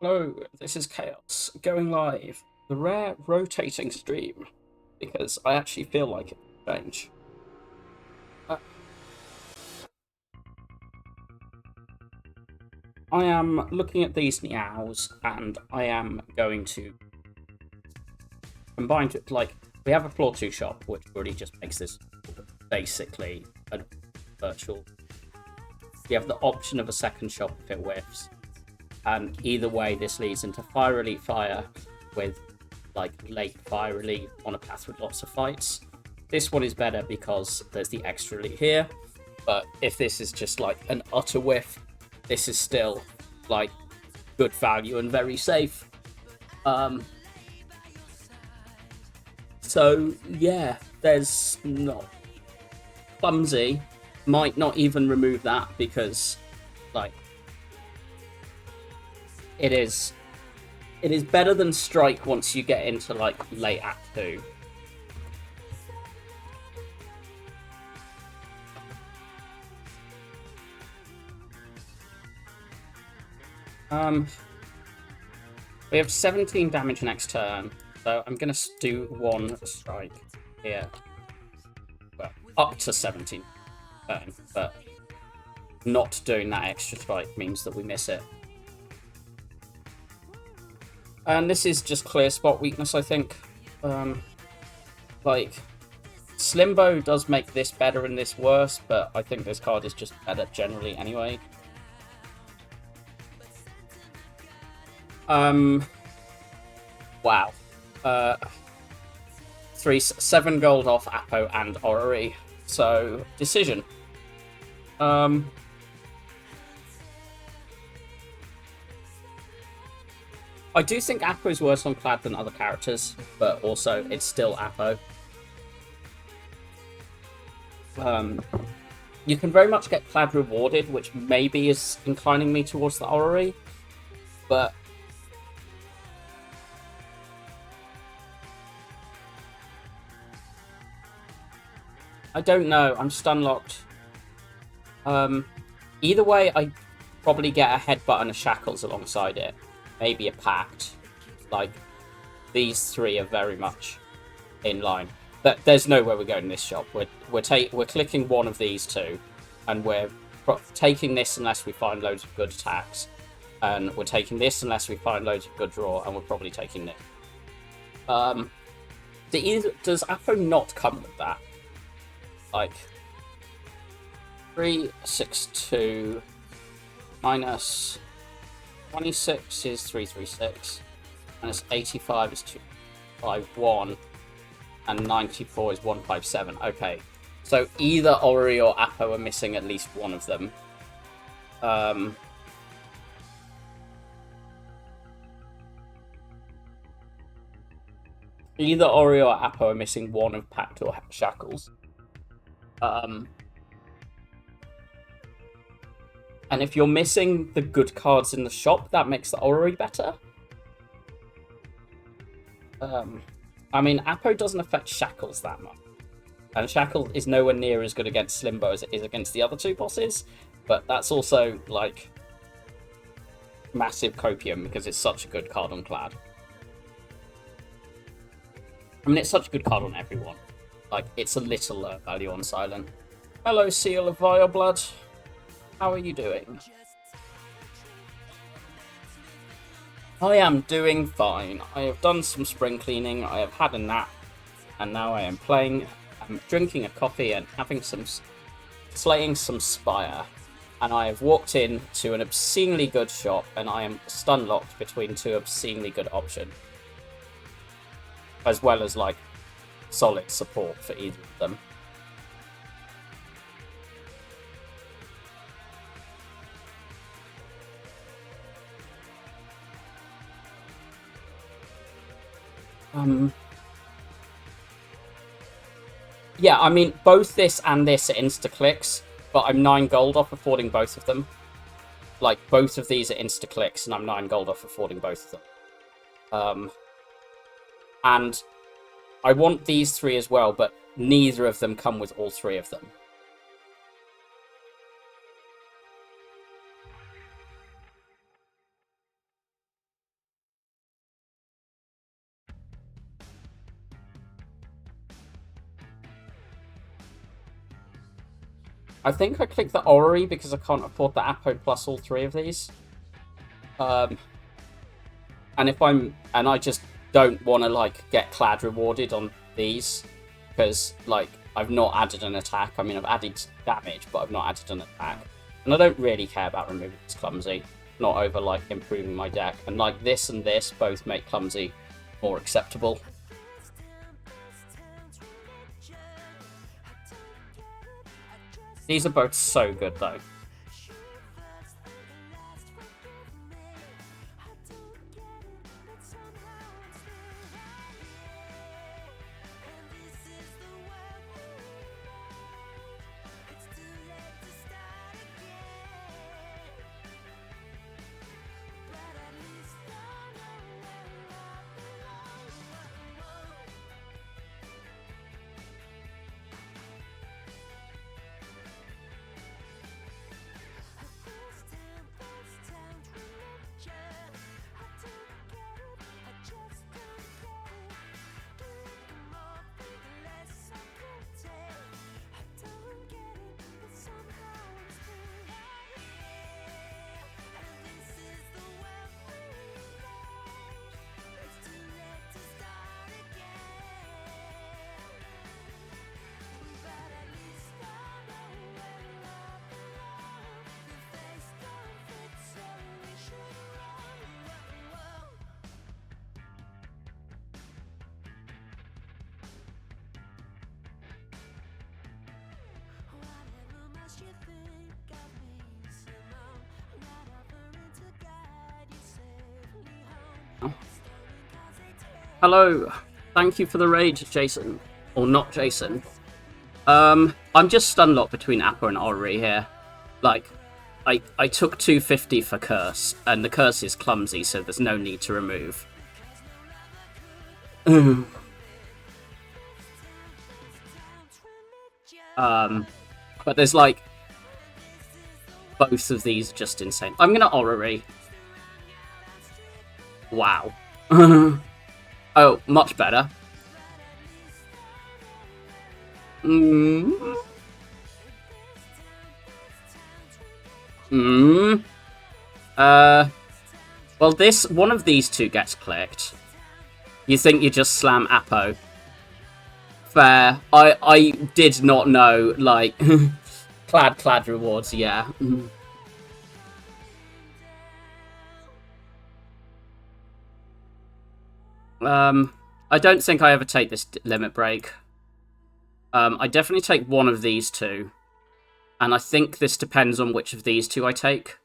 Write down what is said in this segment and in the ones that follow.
Hello, this is Chaos, going live. The rare rotating stream, because I actually feel like it will change. Uh, I am looking at these meows, and I am going to combine to, we have a floor 2 shop, which already just makes this basically a virtual. We have the option of a second shop if it whiffs, and either way, this leads into Fire Elite Fire with late Fire Elite on a path with lots of fights. This one is better because there's the extra elite here, but if this is just an utter whiff, this is still good value and very safe. So yeah, there's not clumsy. Might not even remove that because it is better than strike once you get into late act 2. We have 17 damage next turn, so I'm gonna do one strike here. Well, up to 17 turn, but not doing that extra strike means that we miss it. And this is just clear spot weakness, I think. Slimbo does make this better and this worse, but I think this card is just better generally anyway. Wow. 7 gold off Apo and Orrery. So, decision. I do think Apo is worse on Clad than other characters, but also it's still Apo. You can very much get Clad rewarded, which maybe is inclining me towards the Orrery, but I don't know. I'm stun locked. Either way, I probably get a headbutt and a shackles alongside it. Maybe a pact. These three are very much in line. But there's nowhere we're going in this shop. We're clicking one of these two, and we're taking this unless we find loads of good attacks, and we're taking this unless we find loads of good draw, and we're probably taking this. Does Apo not come with that? 362 minus 26 is 336, minus 85 is 251, and 94 is 157. Okay, so either Ori or Apo are missing at least one of them. Either Ori or Apo are missing one of Pact or Shackles. And if you're missing the good cards in the shop, that makes the Orrery better. I mean, Apo doesn't affect Shackles that much. And Shackle is nowhere near as good against Slimbo as it is against the other two bosses. But that's also, massive copium because it's such a good card on Clad. I mean, it's such a good card on everyone. It's a little value on Silent. Hello, Seal of Vile Blood. How are you doing? I am doing fine. I have done some spring cleaning, I have had a nap, and now I am playing. I'm drinking a coffee and slaying some Spire. And I have walked in to an obscenely good shop, and I am stun locked between two obscenely good options. As well as, solid support for either of them. Yeah, I mean, both this and this are insta-clicks, but I'm 9 gold off affording both of them. Both of these are insta-clicks, and I'm 9 gold off affording both of them. And I want these three as well, but neither of them come with all three of them. I think I clicked the Orrery because I can't afford the Apo plus all 3 of these. And I just don't want to like get clad rewarded on these because like I've not added an attack. I mean, I've added damage, but I've not added an attack, and I don't really care about removing this clumsy. Not over like improving my deck, and like this and this both make clumsy more acceptable. These are both so good though. Hello, thank you for the raid, Jason. Or not Jason. I'm just stunlocked between Apo and Orrery here. Like, I took 250 for Curse, and the Curse is clumsy, so there's no need to remove. But there's like... both of these are just insane. I'm gonna Orrery. Wow. Oh, much better. Well, one of these two gets clicked. You think you just slam Apo. Fair. I did not know, like... clad rewards, yeah. I don't think I ever take this limit break. I definitely take one of these two. And I think this depends on which of these two I take.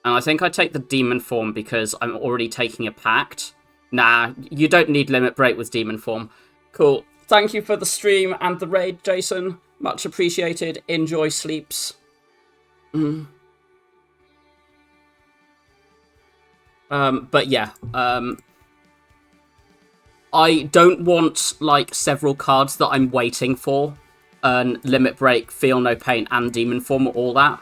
And I think I take the Demon Form because I'm already taking a Pact. Nah, you don't need limit break with Demon Form. Cool. Thank you for the stream and the raid, Jason. Much appreciated. Enjoy sleeps. But yeah, I don't want, like, several cards that I'm waiting for. Limit Break, Feel No Pain, and Demon Form, all that.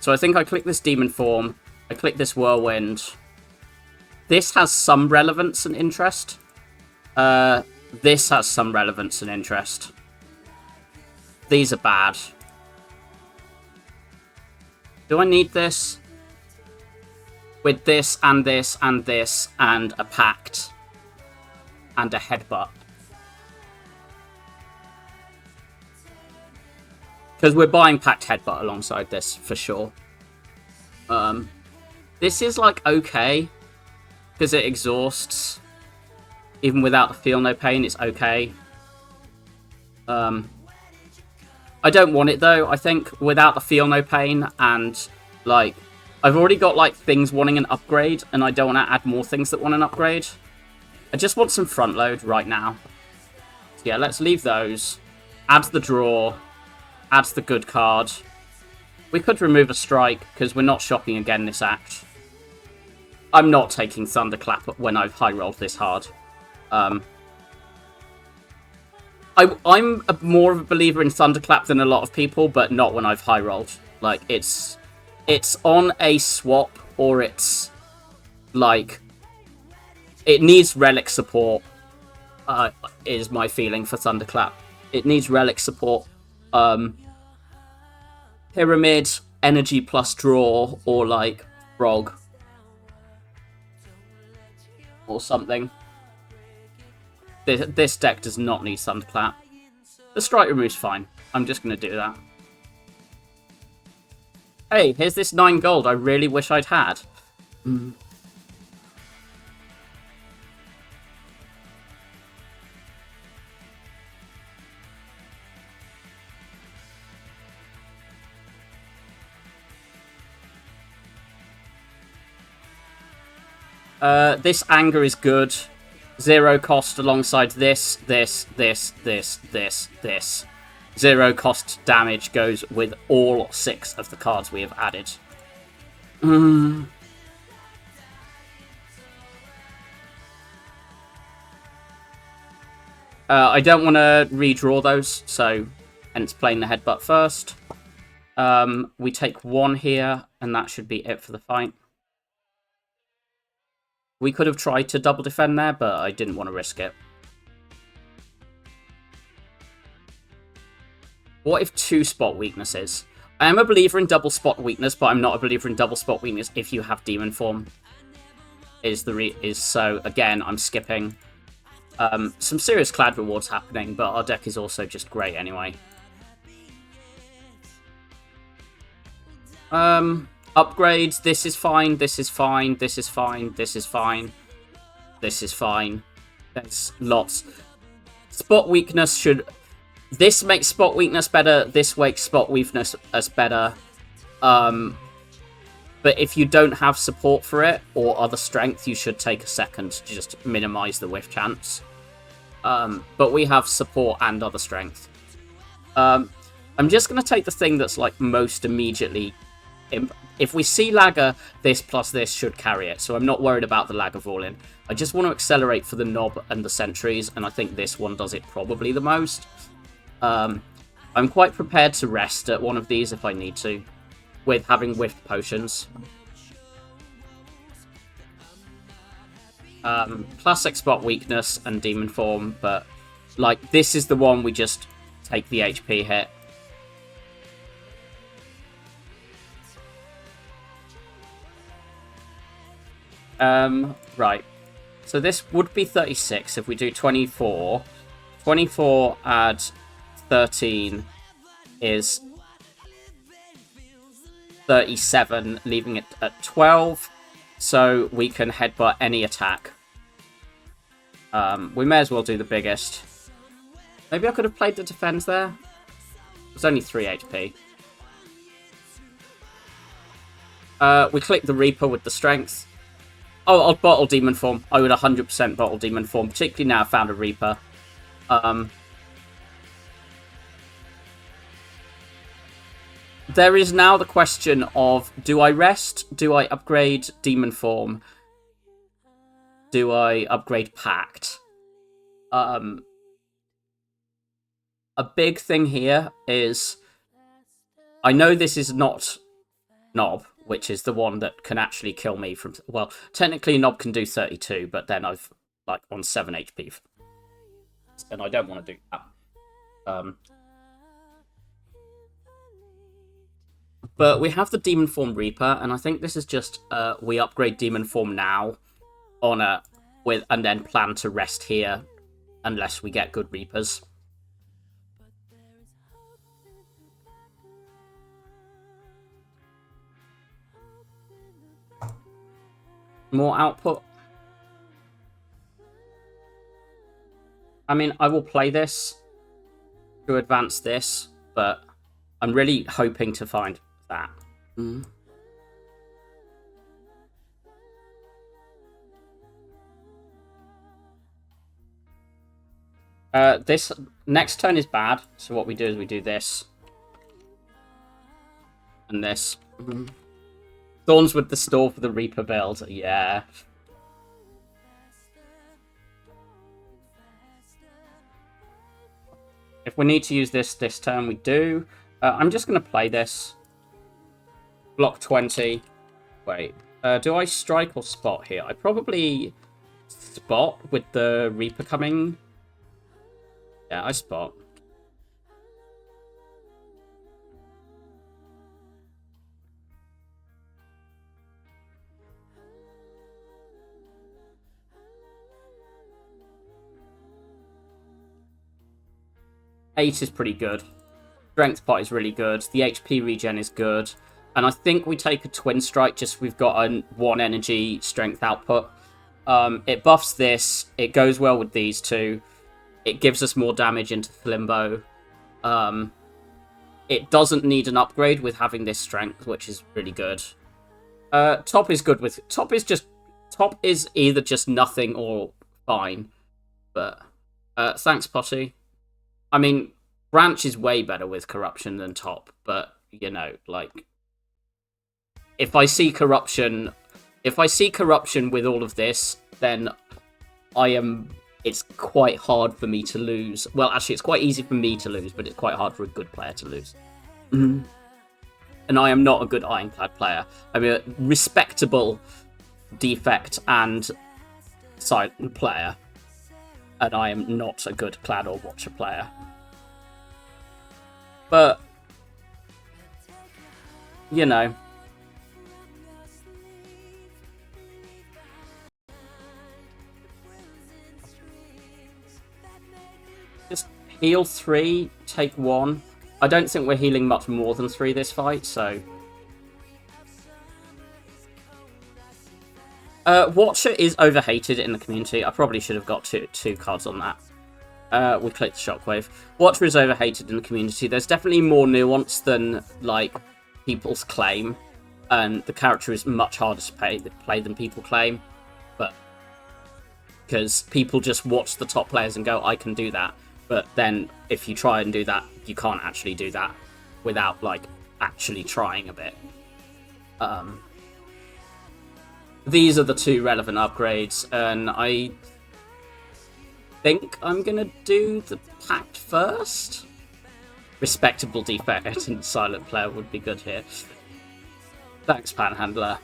So I think I click this Demon Form, I click this Whirlwind. This has some relevance and interest. This has some relevance and interest. These are bad. Do I need this? With this, and this, and this, and a Pact. And a Headbutt. Because we're buying Pact Headbutt alongside this, for sure. This is, like, okay. Because it exhausts. Even without the Feel No Pain, it's okay. I don't want it, though. I think without the Feel No Pain and, like... I've already got, like, things wanting an upgrade, and I don't want to add more things that want an upgrade. I just want some front load right now. So yeah, let's leave those. Add the draw. Add the good card. We could remove a strike, because we're not shopping again this act. I'm not taking Thunderclap when I've high rolled this hard. I'm more of a believer in Thunderclap than a lot of people, but not when I've high rolled. Like, it's on a swap, or it's, like... It needs relic support, is my feeling for Thunderclap. It needs relic support. Pyramid, energy plus draw, or like frog. Or something. This deck does not need Thunderclap. The strike remove's fine. I'm just going to do that. Hey, here's this 9 gold I really wish I'd had. This anger is good. 0 cost alongside this. 0 cost damage goes with all 6 of the cards we have added. I don't want to redraw those, so hence playing the headbutt first. We take 1 here, and that should be it for the fight. We could have tried to double defend there, but I didn't want to risk it. What if 2 spot weaknesses? I am a believer in double spot weakness, but I'm not a believer in double spot weakness if you have demon form. So again, I'm skipping. Some serious clad rewards happening, but our deck is also just great anyway. Upgrades, this is fine, this is fine, this is fine, this is fine, this is fine. There's lots. Spot weakness should... This makes spot weakness better, this makes spot weakness as better. But if you don't have support for it, or other strength, you should take a second to just minimize the whiff chance. But we have support and other strength. I'm just going to take the thing that's like most immediately... If we see Lagger, this plus this should carry it, so I'm not worried about the Lagger Falling. I just want to accelerate for the Knob and the Sentries, and I think this one does it probably the most. I'm quite prepared to rest at one of these if I need to, with having whiffed potions. Classic spot weakness and demon form, but like this is the one we just take the HP hit. Right. So this would be 36 if we do 24. 24 add 13 is 37, leaving it at 12. So we can headbutt any attack. We may as well do the biggest. Maybe I could have played the defense there. It was only 3 HP. We click the Reaper with the strength. Oh, I'll bottle Demon Form. I would 100% bottle Demon Form, particularly now I found a Reaper. There is now the question of, do I rest? Do I upgrade Demon Form? Do I upgrade Pact? A big thing here is, I know this is not Knob, which is the one that can actually kill me from... Well, technically Knob can do 32, but then I've, like, on 7 HP. And I don't want to do that. But we have the Demon Form Reaper, and I think this is just... we upgrade Demon Form now, and then plan to rest here, unless we get good Reapers. More output. I mean, I will play this to advance this, but I'm really hoping to find that. This next turn is bad, so what we do is we do this. And this. Thorns with the store for the Reaper build. Yeah. If we need to use this turn, we do. I'm just going to play this. Block 20. Wait. Do I strike or spot here? I probably spot with the Reaper coming. Yeah, I spot. 8 is pretty good. Strength pot is really good. The HP regen is good. And I think we take a Twin Strike, just we've got a 1 energy strength output. It buffs this. It goes well with these two. It gives us more damage into Flimbo. It doesn't need an upgrade with having this strength, which is really good. Top is good with... Top is either just nothing or fine. But thanks, Potty. I mean, Branch is way better with Corruption than Top, but, you know, like... If I see corruption with all of this, then it's quite hard for me to lose. Well, actually, it's quite easy for me to lose, but it's quite hard for a good player to lose. And I am not a good Ironclad player. I'm a respectable Defect and Silent player, and I am not a good Clad or Watcher player. But, you know... Just heal 3, take 1. I don't think we're healing much more than 3 this fight, so... Watcher is overhated in the community. I probably should have got two cards on that. We clicked Shockwave. Watcher is overhated in the community. There's definitely more nuance than, like, people's claim. And the character is much harder to play than people claim. But... because people just watch the top players and go, I can do that. But then, if you try and do that, you can't actually do that without, like, actually trying a bit. These are the 2 relevant upgrades, and I think I'm gonna do the Pact first. Respectable Defect and Silent player would be good here. Thanks, Panhandler.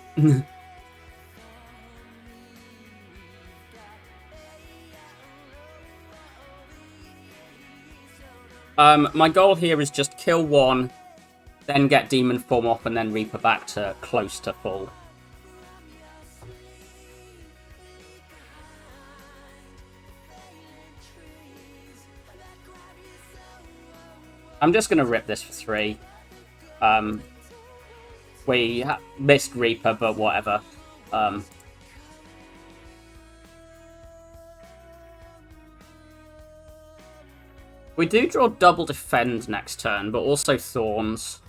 My goal here is just kill 1, then get Demon Form off, and then Reaper back to close to full. I'm just going to rip this for 3. We missed Reaper, but whatever. We do draw double defend next turn, but also Thorns.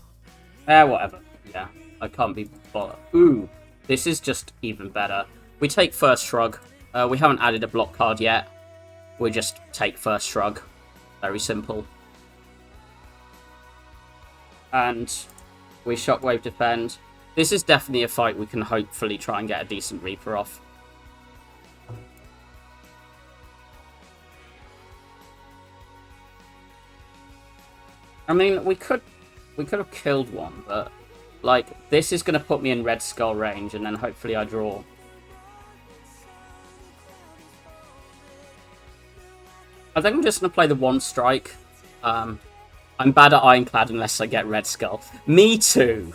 Whatever. Yeah, I can't be bothered. Ooh, this is just even better. We take First Shrug. We haven't added a block card yet. We just take First Shrug. Very simple. And we Shockwave defend. This is definitely a fight we can hopefully try and get a decent Reaper off. I mean, we could have killed one, but, like, this is going to put me in Red Skull range, and then hopefully I draw. I think I'm just going to play the 1 strike. I'm bad at Ironclad unless I get Red Skull. Me too!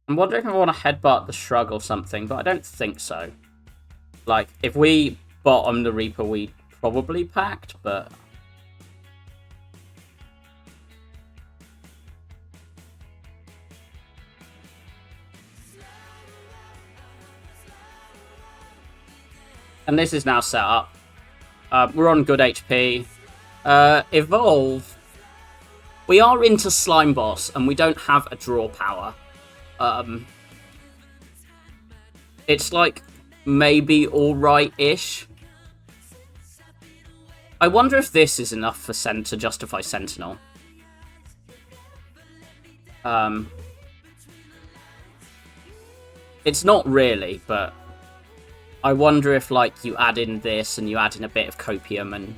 I'm wondering if I want to headbutt the Shrug or something, but I don't think so. Like, if we bottom the Reaper, we probably Pact, but... And this is now set up. We're on good HP. Evolve. We are into Slime Boss, and we don't have a draw power. It's like maybe alright-ish. I wonder if this is enough for to justify Sentinel. It's not really, but I wonder if, like, you add in this and you add in a bit of Copium and...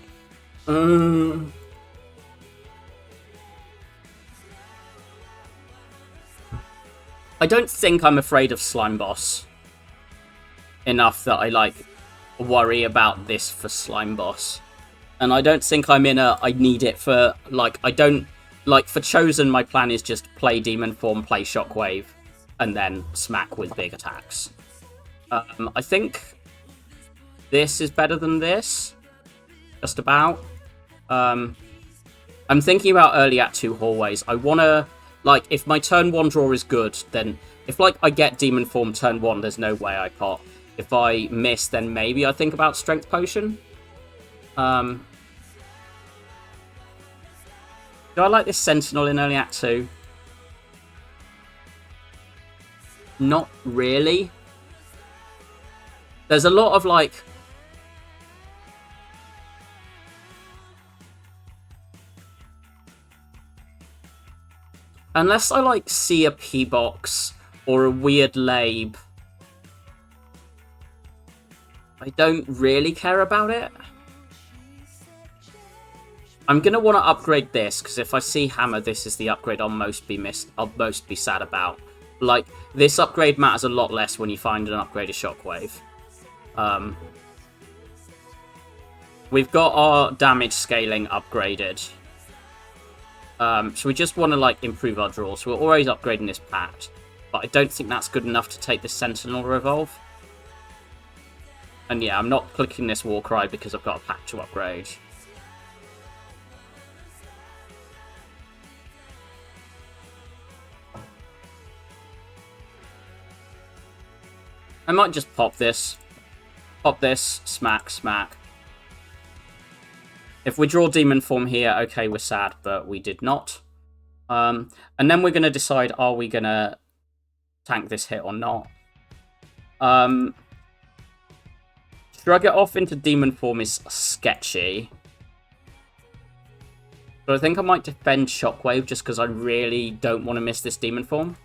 I don't think I'm afraid of Slime Boss enough that I, like, worry about this for Slime Boss. And I don't think I'm in a... I need it for... Like, I don't... Like, for Chosen, my plan is just play Demon Form, play Shockwave. and then smack with big attacks. I think this is better than this, just about. I'm thinking about early Act 2 hallways. I want to, like, if my turn 1 draw is good, then if, like, I get Demon Form turn 1, there's no way I pot. If I miss, then maybe I think about Strength Potion. Do I like this Sentinel in early Act 2? Not really. There's a lot of, like... Unless I, like, see a P-Box or a weird Lab, I don't really care about it. I'm going to want to upgrade this, because if I see Hammer, this is the upgrade I'll most be sad about. Like, this upgrade matters a lot less when you find an upgraded Shockwave. We've got our damage scaling upgraded. So we just want to, like, improve our draw. So we're always upgrading this Pact. But I don't think that's good enough to take the Sentinel Revolve. And yeah, I'm not clicking this Warcry because I've got a Pact to upgrade. I might just pop this. Pop this, smack, smack. If we draw Demon Form here, okay, we're sad, but we did not. And then we're going to decide, are we going to tank this hit or not? Shrug it off into Demon Form is sketchy. But I think I might defend Shockwave just because I really don't want to miss this Demon Form.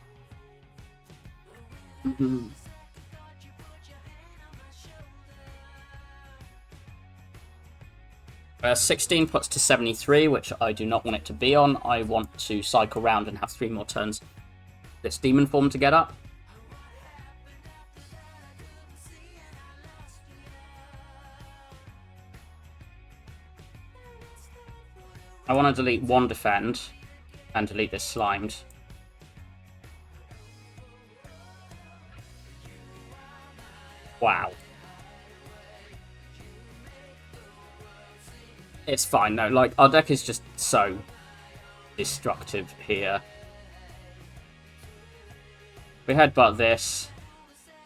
16 puts to 73, which I do not want it to be on. I want to cycle round and have 3 more turns this Demon Form to get up. I want to delete 1 defend and delete this Slimed. Wow. It's fine, though. Like, our deck is just so destructive here. We headbutt this.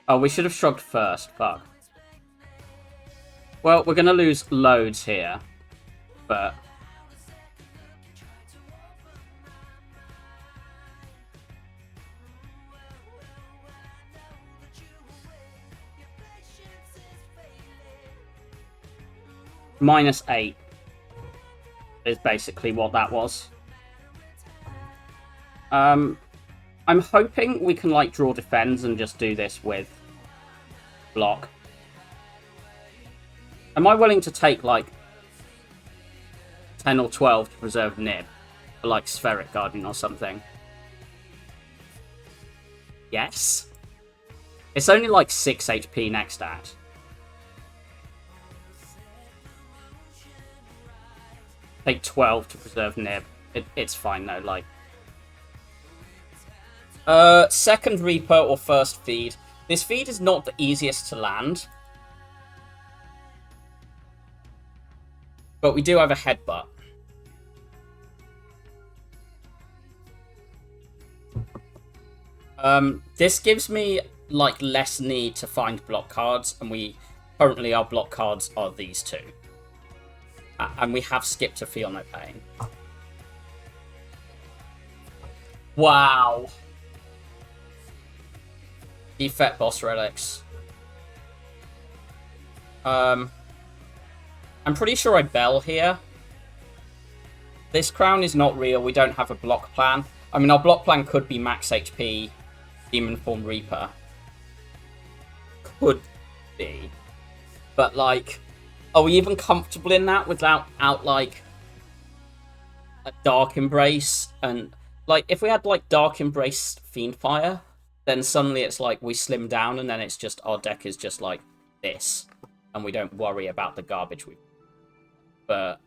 Oh, we should have shrugged first. Fuck. Well, we're going to lose loads here. But... -8 is basically what that was. I'm hoping we can, like, draw defends and just do this with block. Am I willing to take, like, 10 or 12 to preserve Nib? For, like, Spheric Guardian or something? Yes. It's only, like, 6 HP next act. Take 12 to preserve Nib. It's fine, though, like... second Reaper or first feed. This feed is not the easiest to land. But we do have a headbutt. This gives me, like, less need to find block cards, and currently our block cards are these 2. And we have skipped a Feel No Pain. Wow. Defect Boss Relics. I'm pretty sure I Bell here. This Crown is not real. We don't have a block plan. I mean, our block plan could be max HP Demon Form Reaper. Could be. But, like... Are we even comfortable in that without like a Dark Embrace? And like if we had like Dark Embrace Fiendfire, then suddenly it's like we slim down and then it's just our deck is just like this. And we don't worry about the garbage we... But...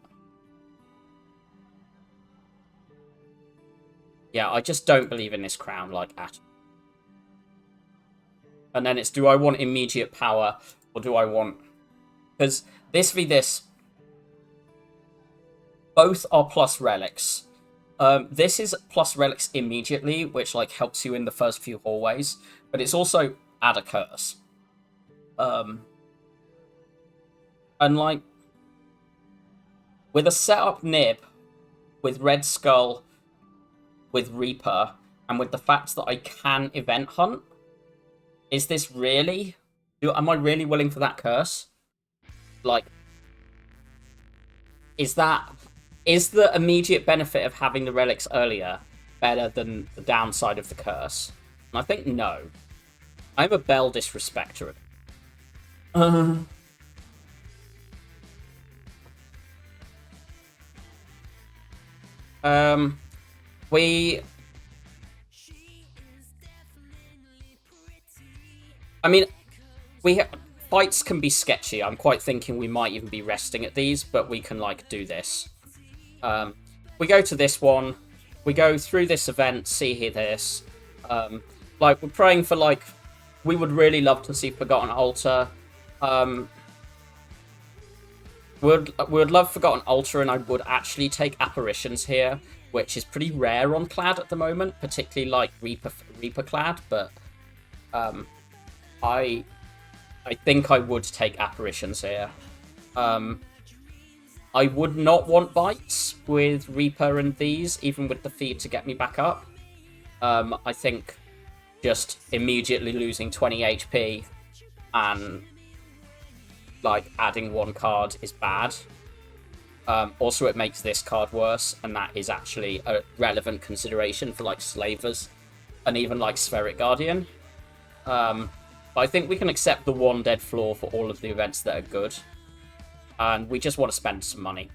Yeah, I just don't believe in this Crown, like, at all. And then it's, do I want immediate power, or do I want... Because this v this, both are plus relics. This is plus relics immediately, which like helps you in the first few hallways, but it's also add a curse. And like, with a setup nib, with Red Skull, with Reaper, and with the fact that I can event hunt, is this really... Am I really willing for that curse? Like, is the immediate benefit of having the relics earlier better than the downside of the curse? And I think no. I'm a Bell disrespecter. I mean, fights can be sketchy. I'm quite thinking we might even be resting at these, but we can, like, do this. We go to this one. We go through this event, see here this. Like, we're praying for, like... We would really love to see Forgotten Altar. We'd love Forgotten Altar, and I would actually take Apparitions here, which is pretty rare on Clad at the moment, particularly, like, Reaper Clad, but... I think I would take Apparitions here. I would not want Bites with Reaper and these, even with the feed to get me back up. I think just immediately losing 20 HP and like adding one card is bad. Also, it makes this card worse, and that is actually a relevant consideration for like Slavers and even like Spheric Guardian. But I think we can accept the one dead floor for all of the events that are good. And we just want to spend some money.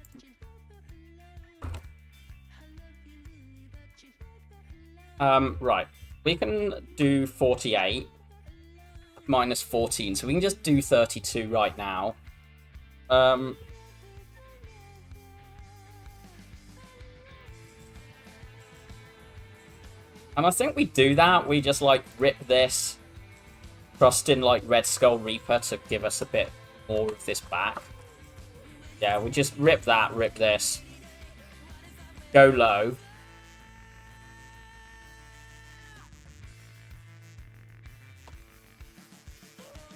Right. We can do 48 minus 14, so we can just do 32 right now. And I think we do that. We just, like, rip this. Trust in, like, Red Skull Reaper to give us a bit more of this back. Yeah, we just rip that, rip this. Go low.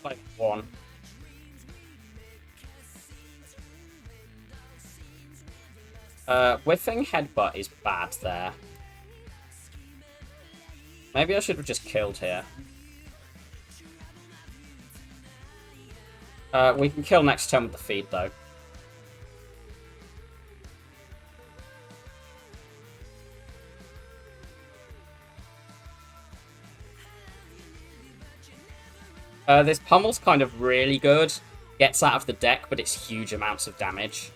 Like one. Whiffing Headbutt is bad there. Maybe I should have just killed here. We can kill next turn with the feed, though. This Pummel's kind of really good. Gets out of the deck, but it's huge amounts of damage.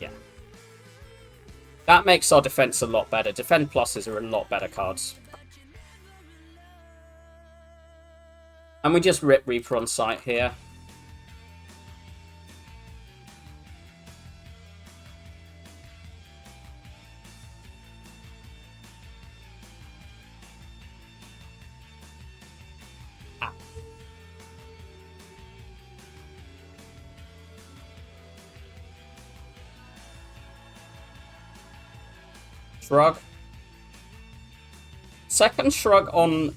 Yeah. That makes our defense a lot better. Defend pluses are a lot better cards. And we just rip Reaper on sight here. Shrug. Second shrug on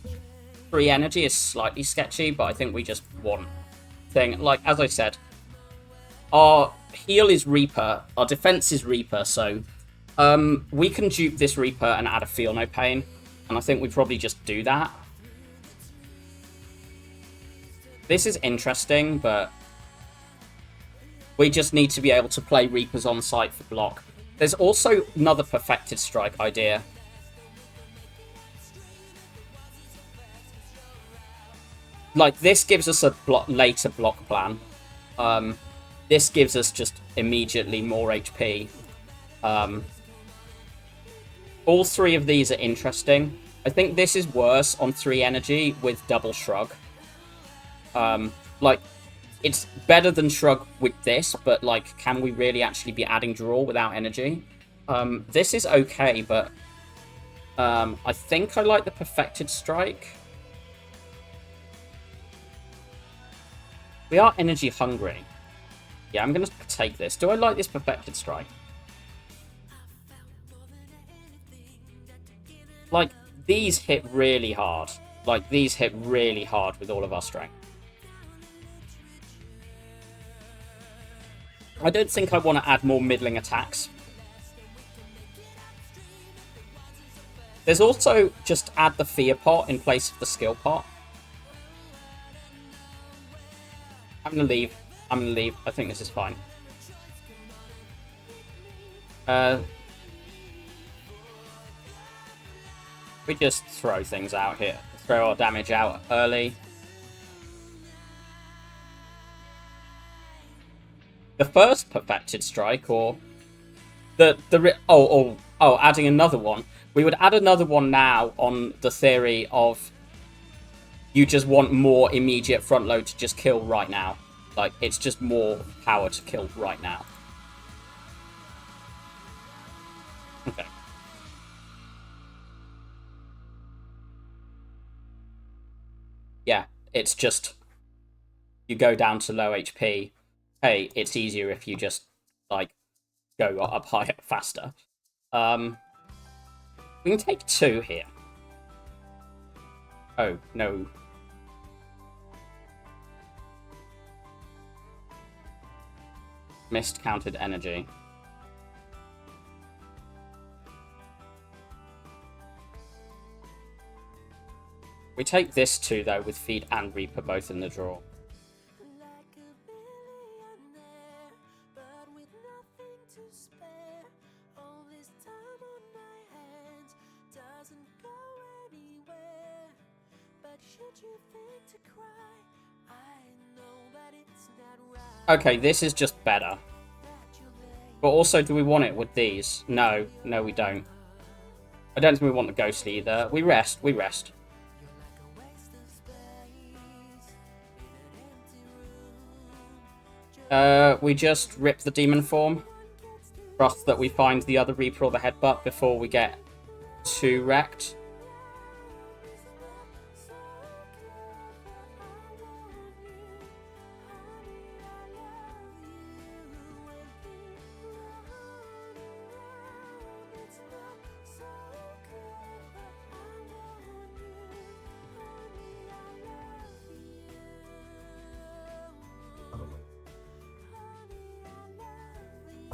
free energy is slightly sketchy, but I think we just want thing. Like, as I said, our heal is Reaper, our defense is Reaper, so we can dupe this Reaper and add a Feel No Pain, and I think we probably just do that. This is interesting, but we just need to be able to play Reapers on site for block. There's also another Perfected Strike idea. Like, this gives us a later block plan. This gives us just immediately more HP. All three of these are interesting. I think this is worse on 3 energy with double shrug. Like, it's better than shrug with this, but, like, can we really actually be adding draw without energy? This is okay, but I think I like the Perfected Strike. We are energy hungry. Yeah, I'm going to take this. Do I like this Perfected Strike? Like, these hit really hard. Like, these hit really hard with all of our strength. I don't think I want to add more middling attacks. There's also just add the fear pot in place of the skill pot. I'm going to leave. I'm going to leave. I think this is fine. We just throw things out here. Throw our damage out early. The first Perfected Strike, or adding another one. We would add another one now on the theory of you just want more immediate front load to just kill right now. Like, it's just more power to kill right now. Okay. Yeah, it's just you go down to low HP. Hey, it's easier if you just, like, go up higher faster. We can take 2 here. Oh, no. Missed counted energy. We take this 2, though, with Feed and Reaper both in the draw. Okay, this is just better. But also, do we want it with these? No. No, we don't. I don't think we want the Ghost either. We rest. We rest. We just rip the Demon Form. Trust that we find the other Reaper or the Headbutt before we get too wrecked.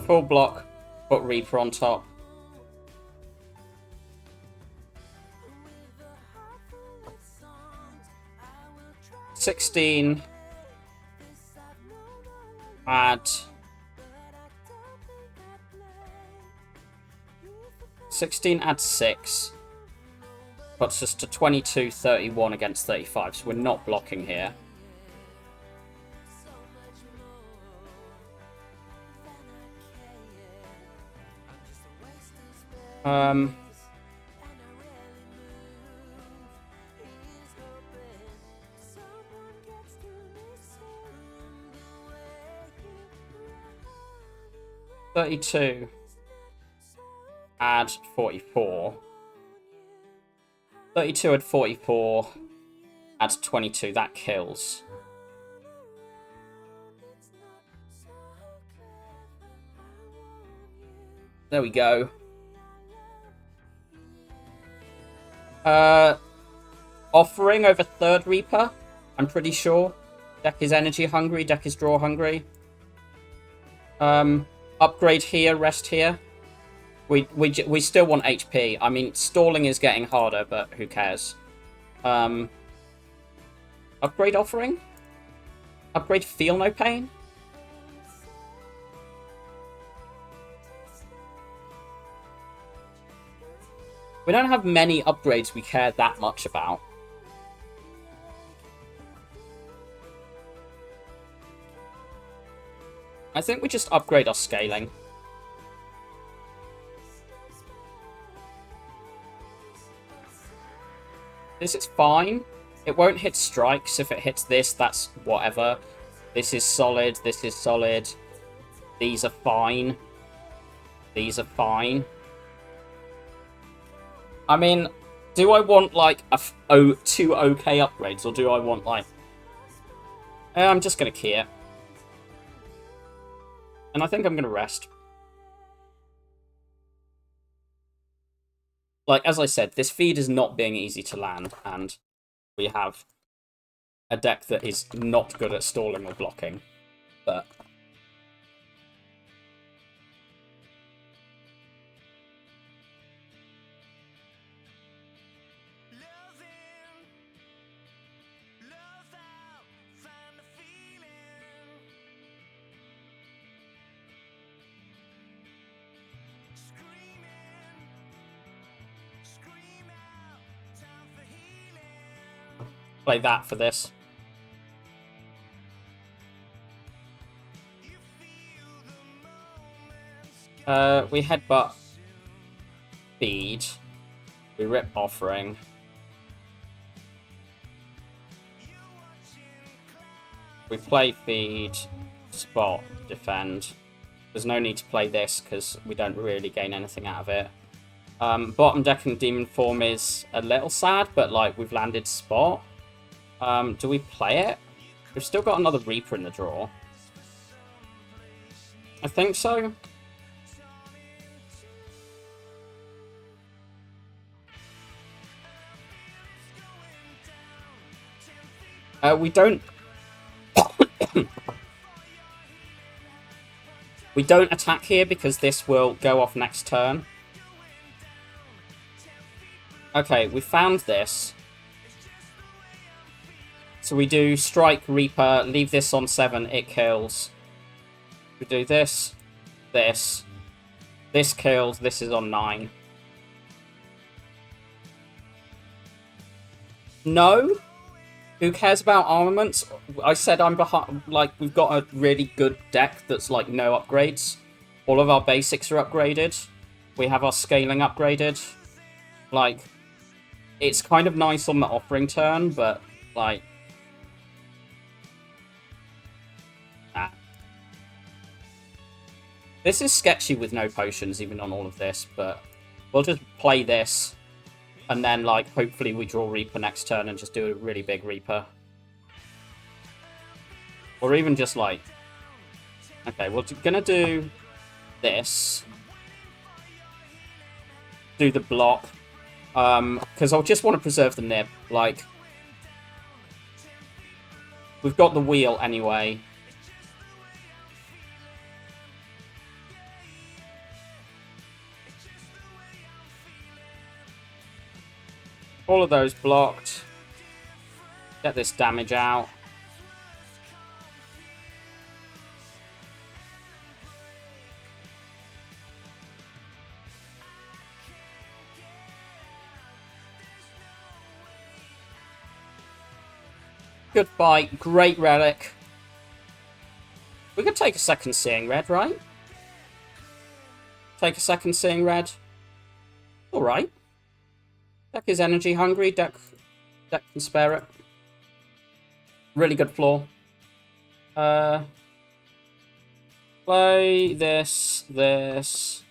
Full block, put Reaper on top. $16. Add 16. Add 6. Puts us to 22, 31 against 35. So we're not blocking here. $32. Add 44. 32 at 44. Add 22. That kills. There we go. Offering over 3rd Reaper, I'm pretty sure. Deck is energy hungry, deck is draw hungry. Upgrade here, rest here. We still want HP. I mean, stalling is getting harder, but who cares? Upgrade offering? Upgrade feel no pain? We don't have many upgrades we care that much about. I think we just upgrade our scaling. This is fine. It won't hit strikes. If it hits this, that's whatever. This is solid. This is solid. These are fine. These are fine. I mean, do I want like two okay upgrades, or do I want like... I'm just going to key it. And I think I'm going to rest. Like, as I said, this feed is not being easy to land, and we have a deck that is not good at stalling or blocking. But... play that for this. We headbutt feed. We rip offering. We play feed, spot, defend. There's no need to play this because we don't really gain anything out of it. Bottom decking demon form is a little sad, but like we've landed spot. Do we play it? We've still got another Reaper in the draw. I think so. We don't... we don't attack here because this will go off next turn. Okay, we found this. So we do Strike, Reaper, leave this on 7, it kills. We do this, this kills, this is on 9. No? Who cares about armaments? I said I'm behind, like, we've got a really good deck that's, like, no upgrades. All of our basics are upgraded. We have our scaling upgraded. Like, it's kind of nice on the offering turn, but, like... nah. This is sketchy with no potions, even on all of this, but we'll just play this. And then, like, hopefully we draw Reaper next turn and just do a really big Reaper. Or even just, like... okay, we're gonna do this. Do the block. Because I just want to preserve the nib. Like... we've got the wheel anyway. All of those blocked. Get this damage out. Good fight. Great relic. We could take a second Seeing Red, right? Take a second Seeing Red. Alright. Deck is energy hungry. Deck can spare it. Really good floor. Play this. This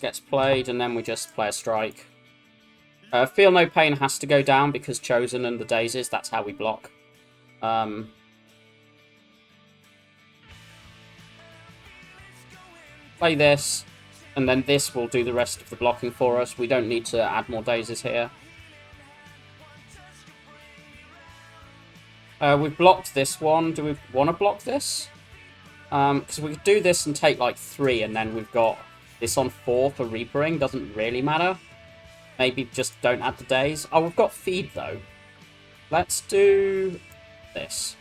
gets played, and then we just play a strike. Feel No Pain has to go down because Chosen and the Daisies, that's how we block. Play this. And then this will do the rest of the blocking for us. We don't need to add more daisies here. We've blocked this one. Do we want to block this? Because we could do this and take like 3, and then we've got this on 4 for Reapering. Doesn't really matter. Maybe just don't add the days. Oh, we've got Feed though. Let's do this.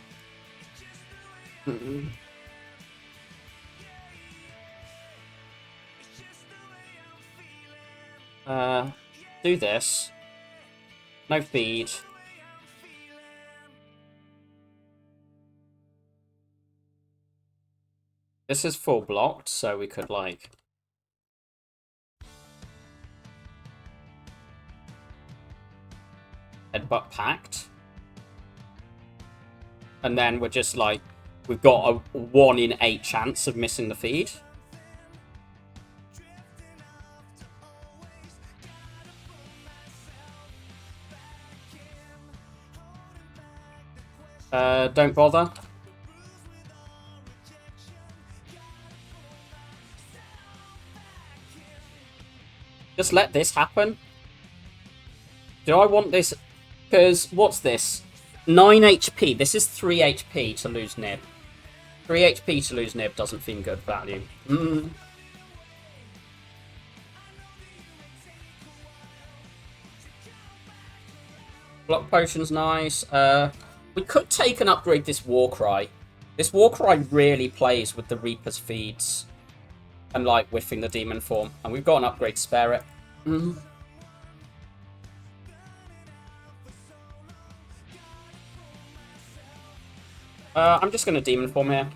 Do this. No feed. This is full blocked, so we could, like... headbutt pact. And then we're just, like... we've got a 1 in 8 chance of missing the feed. Don't bother. Just let this happen. Do I want this? Because, what's this? 9 HP. This is 3 HP to lose Nib. 3 HP to lose Nib doesn't seem good value. Block Potion's nice. We could take and upgrade this Warcry. This Warcry really plays with the Reaper's feeds. And, like, whiffing the Demon form. And we've got an upgrade to spare it. I'm just going to Demon form here.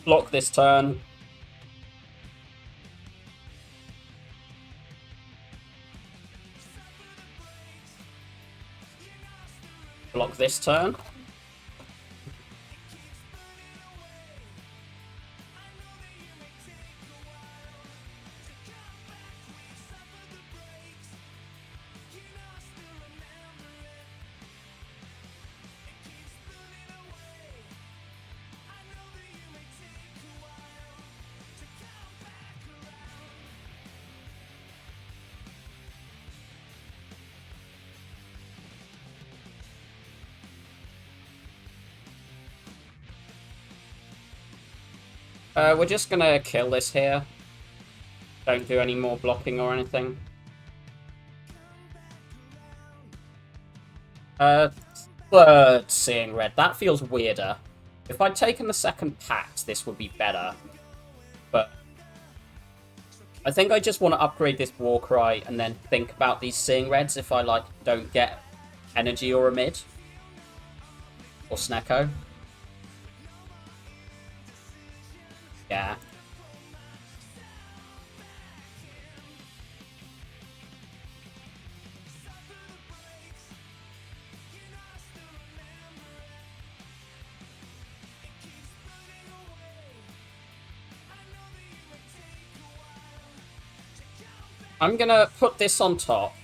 Block this turn. Block this turn. We're just gonna kill this here. Don't do any more blocking or anything. Third Seeing Red. That feels weirder. If I'd taken the second pact, this would be better. But I think I just want to upgrade this Warcry and then think about these Seeing Reds if I, like, don't get Energy or a mid. Or Snecko. Yeah. I'm gonna put this on top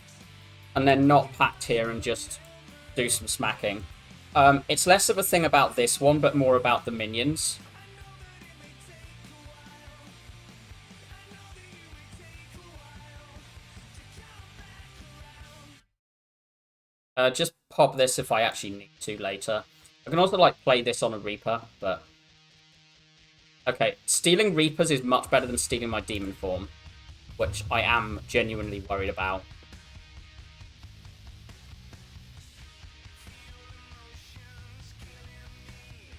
and then not pact here and just do some smacking. It's less of a thing about this one, but more about the minions. Just pop this if I actually need to later. I can also, like, play this on a Reaper, but... Okay, stealing Reapers is much better than stealing my Demon form, which I am genuinely worried about.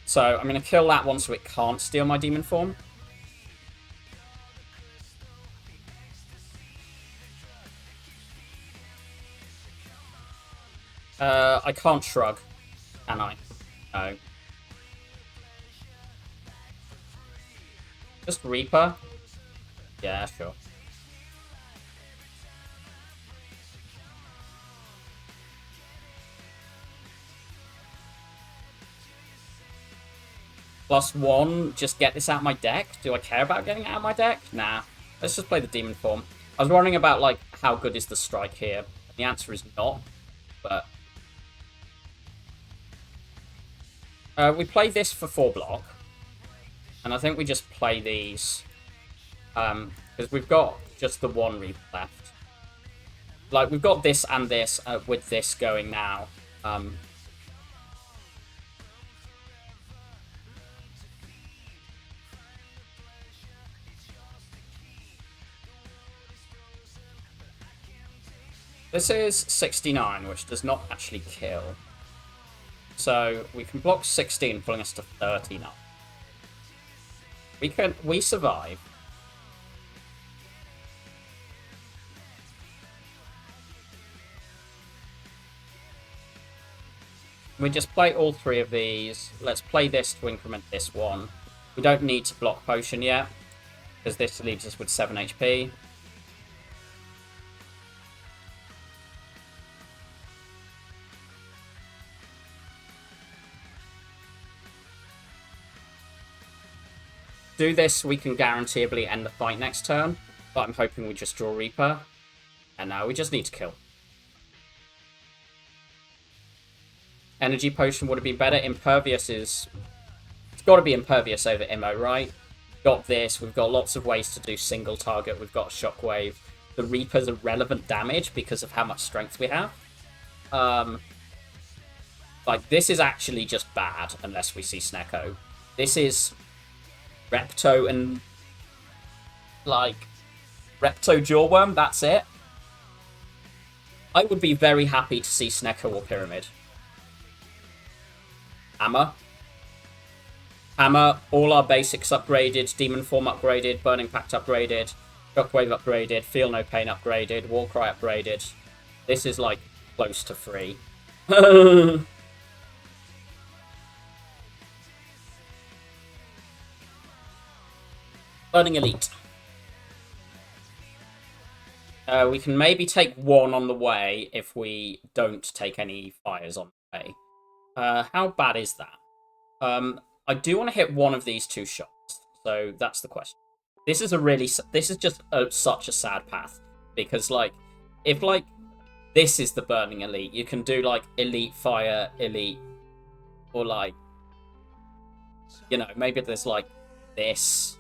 So, I'm going to kill that one so it can't steal my Demon form. I can't shrug, can I? No. Just Reaper? Yeah, sure. +1, just get this out of my deck? Do I care about getting it out of my deck? Nah. Let's just play the Demon form. I was wondering about, like, how good is the strike here? The answer is not, but... we play this for 4 block. And I think we just play these. Because we've got just the one Reaper left. Like, we've got this and this with this going now. This is 69, which does not actually kill. So we can block 16, pulling us to 30 now. We survive. We just play all 3 of these. Let's play this to increment this one. We don't need to block Potion yet, because this leaves us with 7 HP. Do this, we can guaranteeably end the fight next turn. But I'm hoping we just draw Reaper. And now we just need to kill. Energy Potion would have been better. Impervious is... It's got to be Impervious over Immo, right? Got this. We've got lots of ways to do single target. We've got Shockwave. The Reaper's irrelevant damage because of how much strength we have. Like, this is actually just bad unless we see Snecko. This is Repto and, like, Repto Jawworm, that's it. I would be very happy to see Snecko or Pyramid. Hammer. Hammer, all our basics upgraded, Demon Form upgraded, Burning Pact upgraded, Shockwave upgraded, Feel No Pain upgraded, Warcry upgraded. This is, like, close to free. Burning Elite. We can maybe take one on the way if we don't take any fires on the way. How bad is that? I do want to hit one of these two shots, so that's the question. This is just such a sad path because, like, if like this is the Burning Elite, you can do like Elite Fire, Elite, or like, you know, maybe there's like this.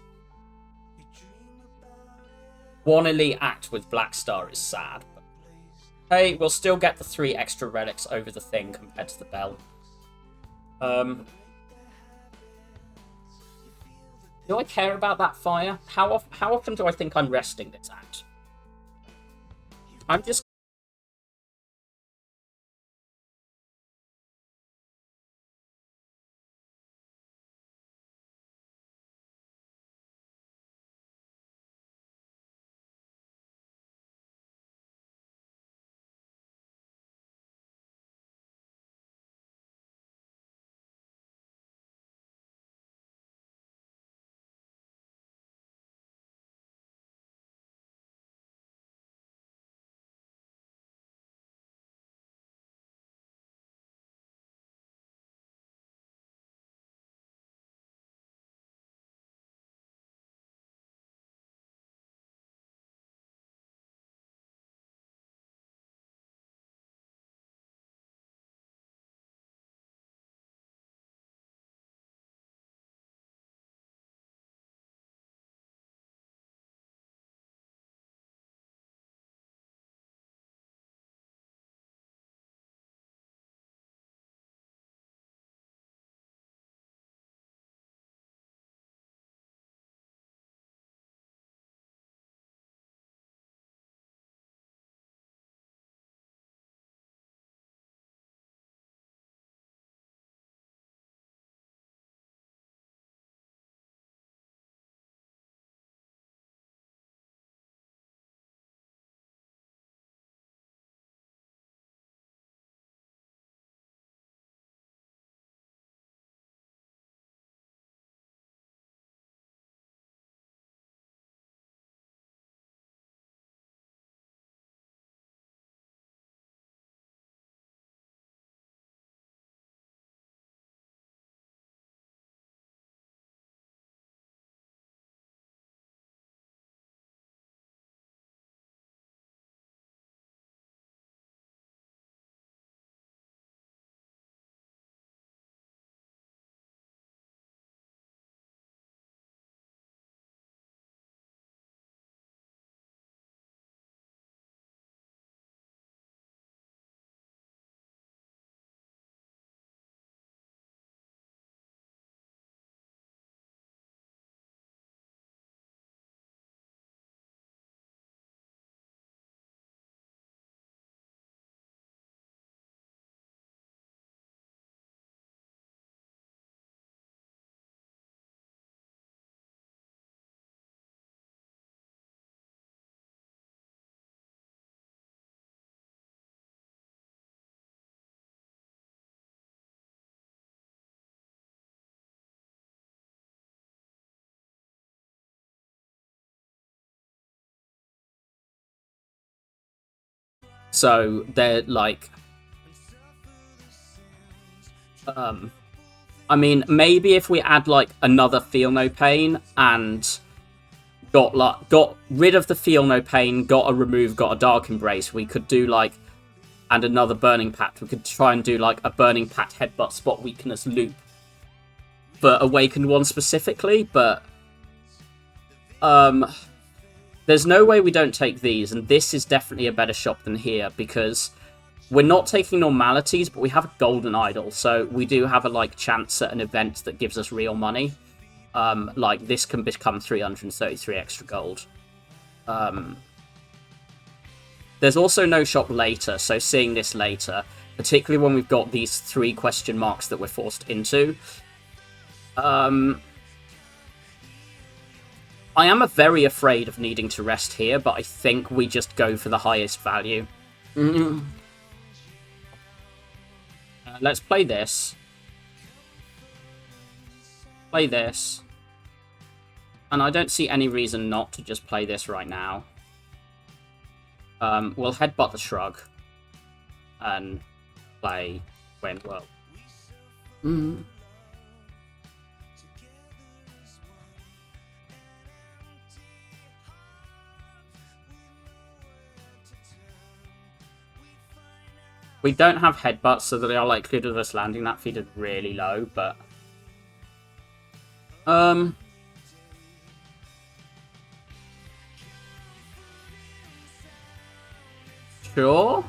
One Elite Act with Black Star is sad, but hey, we'll still get the 3 extra relics over the thing compared to the bell. Do I care about that fire? How often do I think I'm resting this act? I'm just... So they're like, I mean, maybe if we add like another Feel No Pain and got rid of the feel no pain, got a remove, got a dark embrace, we could do like, and another burning pact. We could try and do like a burning pact headbutt spot weakness loop for awakened one specifically, but there's no way we don't take these, and this is definitely a better shop than here because we're not taking normalities, but we have a golden idol, so we do have a like chance at an event that gives us real money. Like this can become 333 extra gold. There's also no shop later, so seeing this later, particularly when we've got these 3 question marks that we're forced into. I am very afraid of needing to rest here, but I think we just go for the highest value. Let's play this. Play this. And I don't see any reason not to just play this right now. We'll headbutt the shrug. And play when well. We don't have headbutts, so the likelihood of us landing that feed is really low, but... Sure.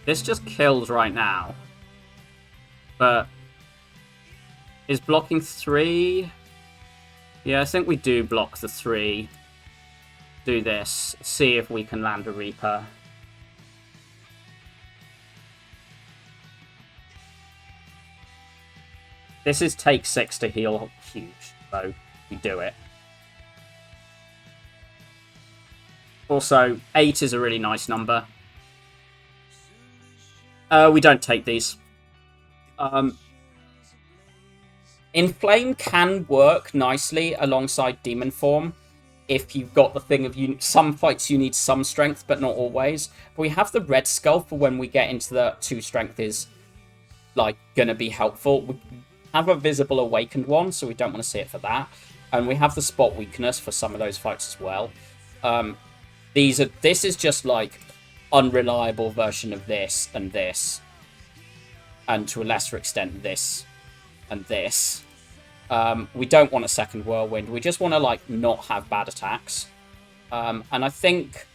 This just kills right now. But... is blocking 3? Yeah, I think we do block the 3. Do this. See if we can land a Reaper. This is take 6 to heal huge, so we do it. Also, 8 is a really nice number. We don't take these. Inflame can work nicely alongside Demon Form if you've got the thing of some fights you need some strength, but not always. But we have the Red Skull for when we get into the 2 strength is like gonna be helpful. We have a visible awakened one, so we don't want to see it for that. And we have the spot weakness for some of those fights as well. This is just like unreliable version of this, and to a lesser extent this and this. We don't want a second whirlwind. We just want to like not have bad attacks. And I think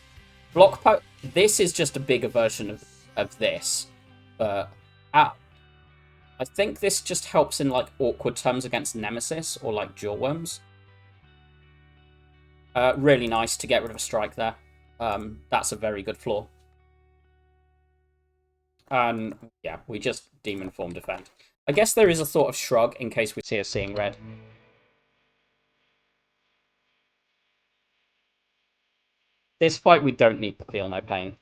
this is just a bigger version of this. But I think this just helps in like awkward terms against Nemesis or like Jawworms. Really nice to get rid of a strike there. That's a very good flaw. And yeah, we just Demon Form defend. I guess there is a thought of shrug in case we see us seeing red. This fight we don't need to feel no pain.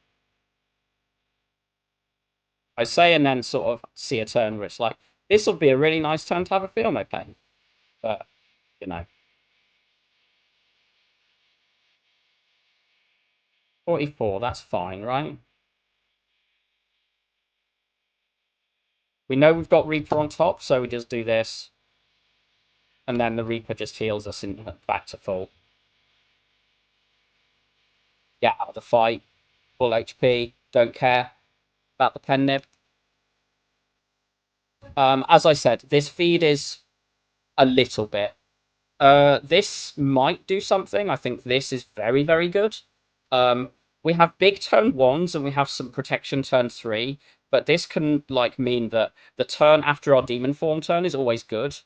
I say and then sort of see a turn where it's like, this will be a really nice turn to have a feel no pain. But, you know. 44, that's fine, right? We know we've got Reaper on top, so we just do this. And then the Reaper just heals us back to full. Get out of the fight. Full HP. Don't care about the pen nib. As I said, this feed is a little bit. This might do something. I think this is very, very good. We have big turn 1s and we have some protection turn 3, but this can like mean that the turn after our Demon Form turn is always good.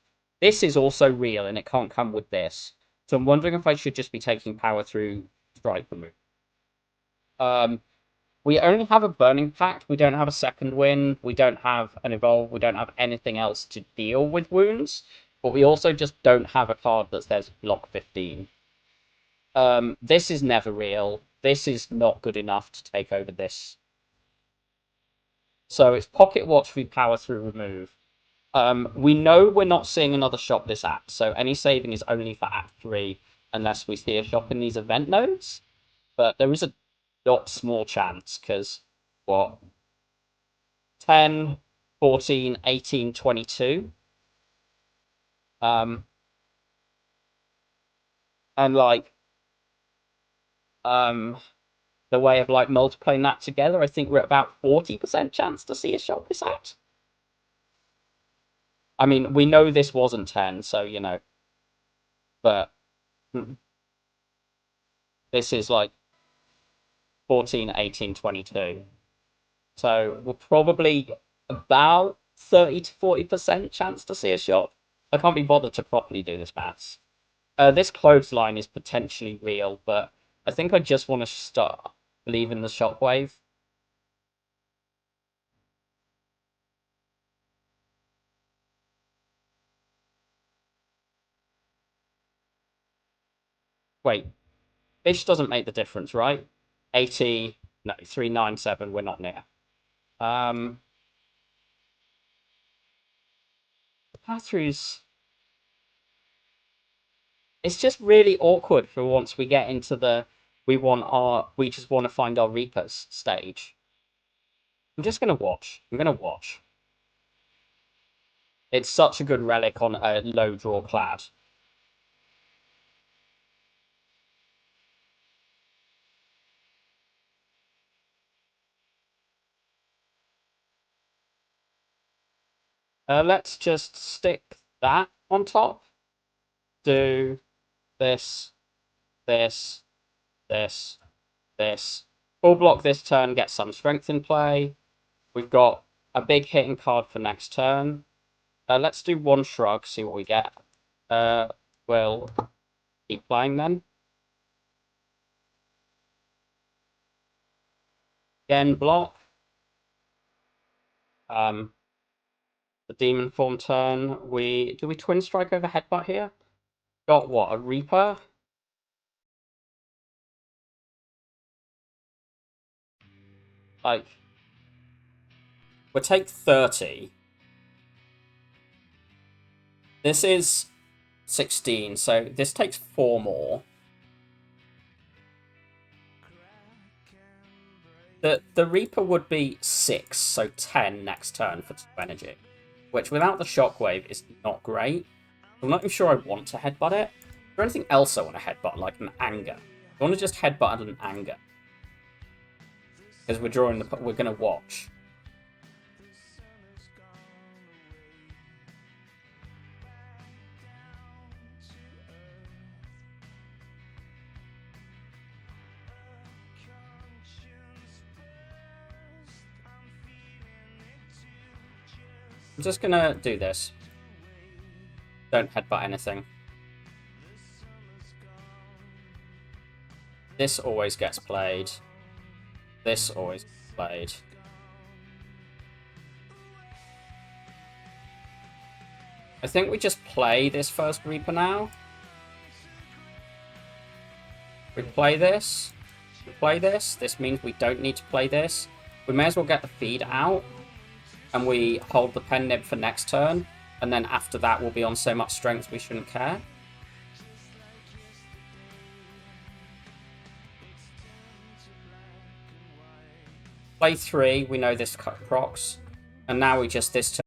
This is also real and it can't come with this. So I'm wondering if I should just be taking power through strike remove. We only have a Burning Pact. We don't have a second wind. We don't have an evolve. We don't have anything else to deal with wounds. But we also just don't have a card that says block 15. This is never real. This is not good enough to take over this. So it's Pocket Watch we power through remove. We know we're not seeing another shop this act, so any saving is only for Act 3 unless we see a shop in these event nodes. But there is a not small chance, because what? 10, 14, 18, 22. Um, and like, um, the way of like multiplying that together, I think we're at about 40% chance to see a shot this out. I mean, we know this wasn't 10, so you know, but this is like 14, 18, 22. So we're probably about 30 to 40% chance to see a shot. I can't be bothered to properly do this maths. This clothesline is potentially real, but I think I just want to start believing the shockwave. Wait, Fish doesn't make the difference, right? 80, no, 397, we're not near. Path-throughs, it's just really awkward for once we get into the we just want to find our Reapers stage. I'm just gonna watch. I'm gonna watch. It's such a good relic on a low draw clad. Let's just stick that on top. Do this, this, this, this. Full block this turn, get some strength in play. We've got a big hitting card for next turn. Let's do one shrug, see what we get. We'll keep playing then. Again, block. The demon form turn. Do we twin strike over headbutt here? Got what? A Reaper? Like, we'll take 30. This is 16, so this takes 4 more. The Reaper would be 6, so 10 next turn for 2 energy. Which, without the Shockwave, is not great. I'm not even sure I want to headbutt it. Is there anything else I want to headbutt, like an Anger? I want to just headbutt an Anger. Because we're going to watch. I'm just going to do this. Don't headbutt anything. This always gets played. This always gets played. I think we just play this first Reaper now. We play this. We play this. This means we don't need to play this. We may as well get the feed out. And we hold the pen nib for next turn. And then after that, we'll be on so much strength we shouldn't care. Play 3. We know this procs. And now we just this turn.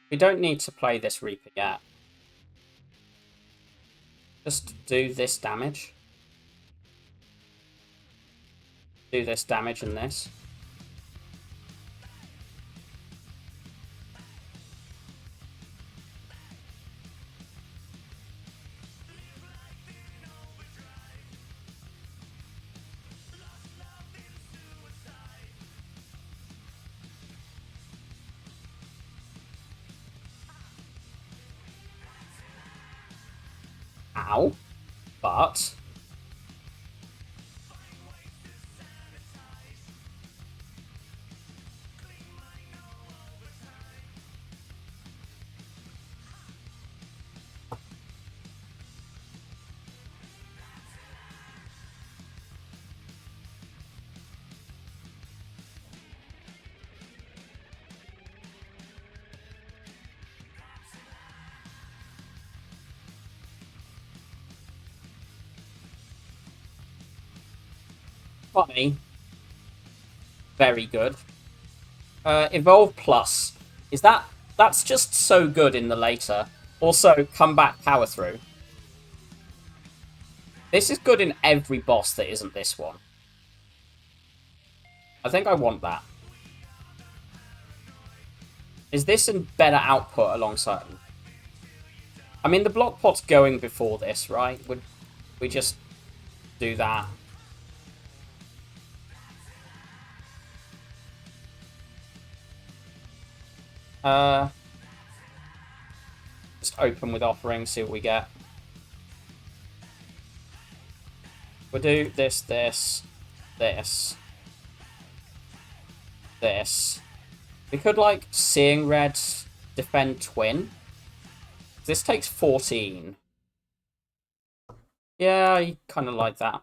We don't need to play this Reaper yet. Just do this damage. Do this damage and this. Ow. But... funny. Very good. Evolve Plus. Is that... That's just so good in the later. Also, Comeback Power Through. This is good in every boss that isn't this one. I think I want that. Is this in better output alongside... I mean, the block pot's going before this, right? Would we just do that? Just open with offering, see what we get. We'll do this, this, this, this. We could, like, Seeing Red defend Twin. This takes 14. Yeah, I kind of like that.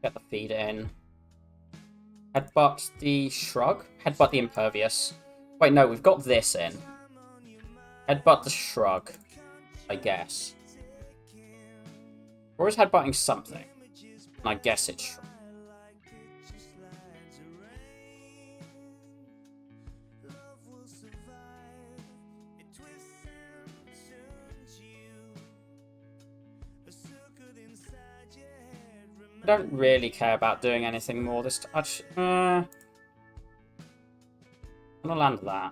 Get the feed in. Headbutt the Shrug? Headbutt the Impervious. Wait, no, we've got this in. Headbutt the Shrug, I guess. Or is headbutting something? And I guess it's Shrug. I don't really care about doing anything more this touch. I'm gonna land that.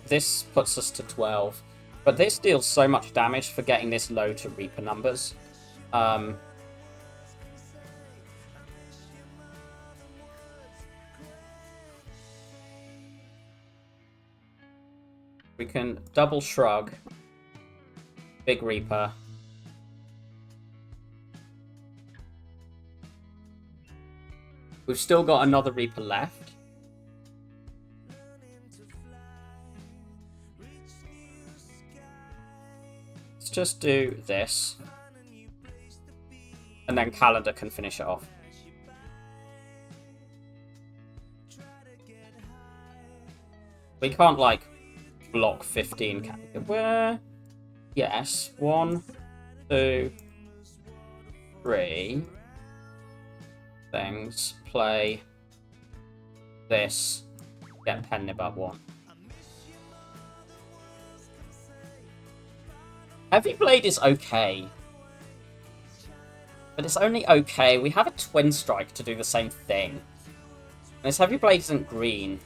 This puts us to 12. But this deals so much damage for getting this low to Reaper numbers. We can double Shrug. Big Reaper. We've still got another Reaper left. Let's just do this. And then Calendar can finish it off. We can't, like, block 15. Where? Yes. 1, 2, 3 things. Play this. Get Pen Nib up 1. Heavy Blade is okay. But it's only okay. We have a Twin Strike to do the same thing. And this Heavy Blade isn't green.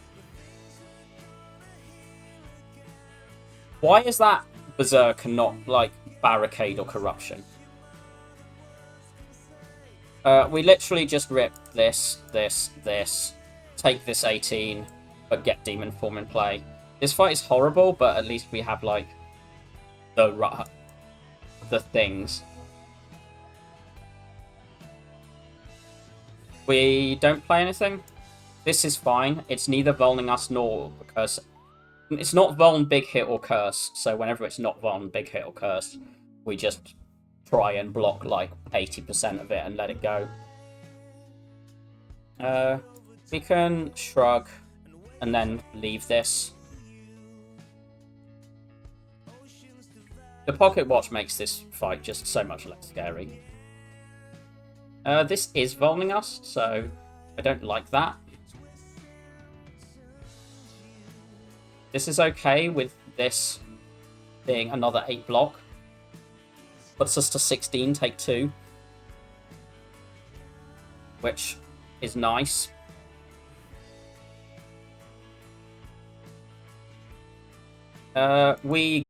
Why is that Berserk and not, like, Barricade or Corruption? We literally just rip this, this, this. Take this 18, but get Demon Form in play. This fight is horrible, but at least we have, like, the things. We don't play anything. This is fine. It's neither vulning us nor because It's not Vuln, Big Hit, or Curse, so whenever it's not Vuln, Big Hit, or Curse, we just try and block like 80% of it and let it go. We can shrug and then leave this. The pocket watch makes this fight just so much less scary. This is vulning us, so I don't like that. This is okay with this being another 8 block. Puts us to 16, take 2. Which is nice. We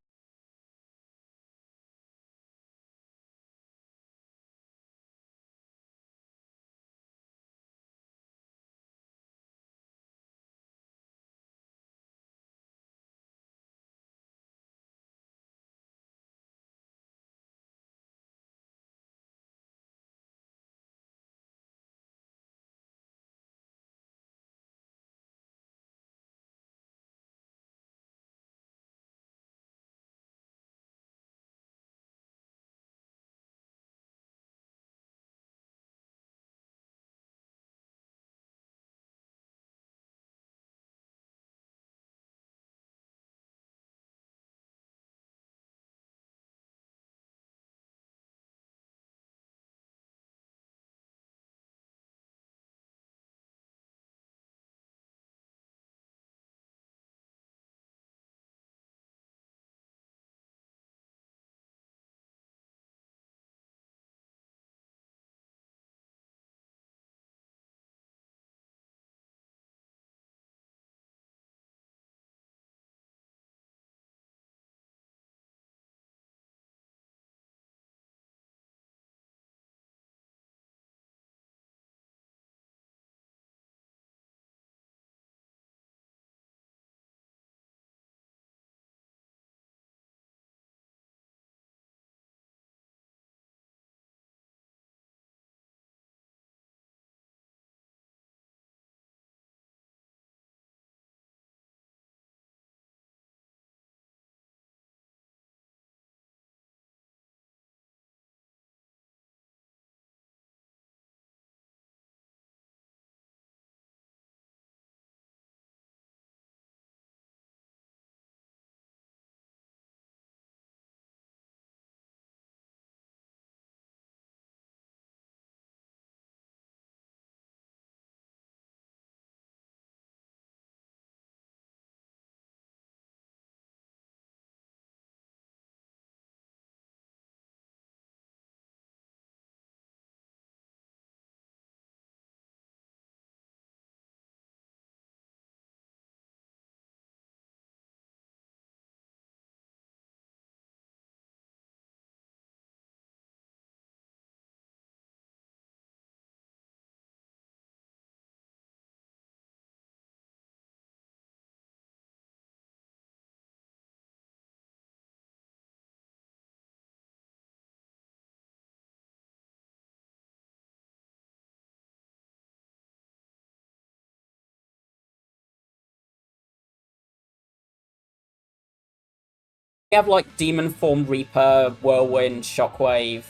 have like Demon Form, Reaper, Whirlwind, Shockwave.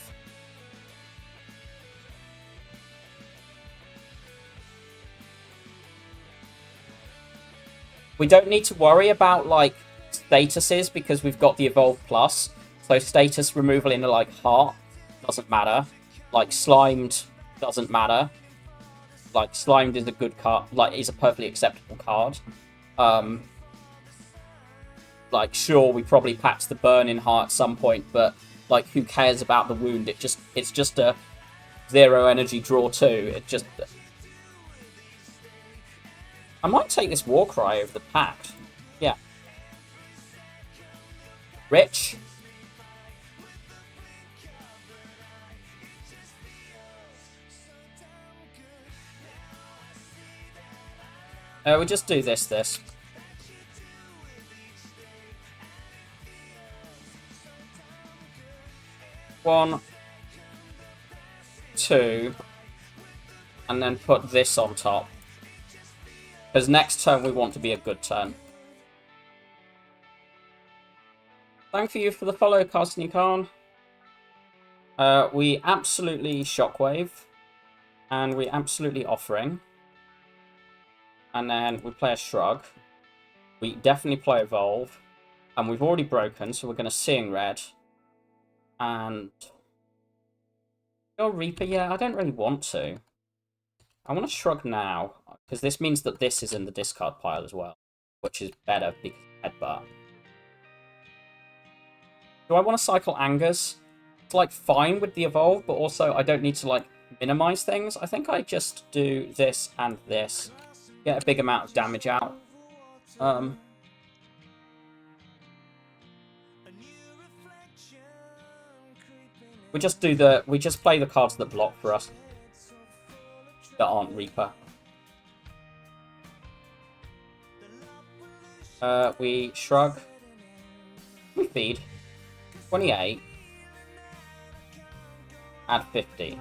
We don't need to worry about like statuses because we've got the Evolve Plus. So status removal in like Heart doesn't matter. Like Slimed doesn't matter. Like Slimed is a good card, like is a perfectly acceptable card. Like sure, we probably patch the burn in Heart at some point, but like who cares about the wound? It's just a 0 energy draw 2. It just I might take this Warcry over the Pact. Yeah. Rich. We just do this. 1, 2, and then put this on top. Because next turn we want to be a good turn. Thank you for the follow, Carsten Khan. We absolutely Shockwave. And we absolutely Offering. And then we play a Shrug. We definitely play Evolve. And we've already broken, so we're going to Seeing Red. And... Your Reaper, yeah, I don't really want to. I want to Shrug now, because this means that this is in the discard pile as well. Which is better because of Headbutt. Do I want to cycle Angers? It's, like, fine with the Evolve, but also I don't need to, like, minimize things. I think I just do this and this. Get a big amount of damage out. We just play the cards that block for us. That aren't Reaper. We Shrug. We Feed. 28. Add 50.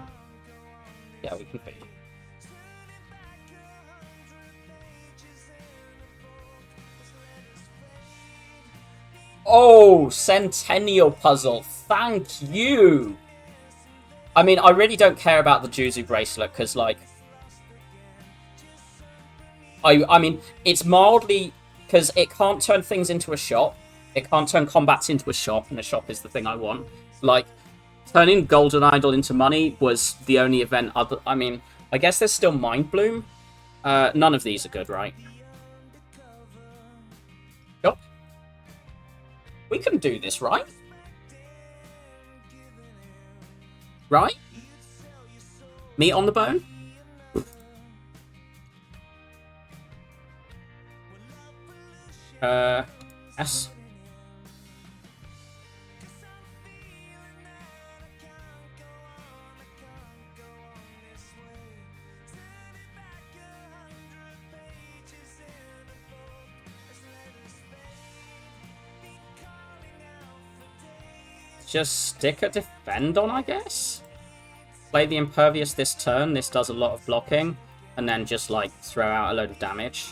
Yeah, we can feed. Oh, Centennial Puzzle. Thank you. I mean, I really don't care about the Juzu bracelet because, like, I mean, it's mildly because it can't turn things into a shop. It can't turn combats into a shop, and a shop is the thing I want. Like, turning Golden Idol into money was the only event other... I mean, I guess there's still Mind Bloom. None of these are good, right? Yep. We can do this, right? Right? Meat on the bone? Yes. Just stick a defend on, I guess? Play the Impervious this turn. This does a lot of blocking. And then just, like, throw out a load of damage.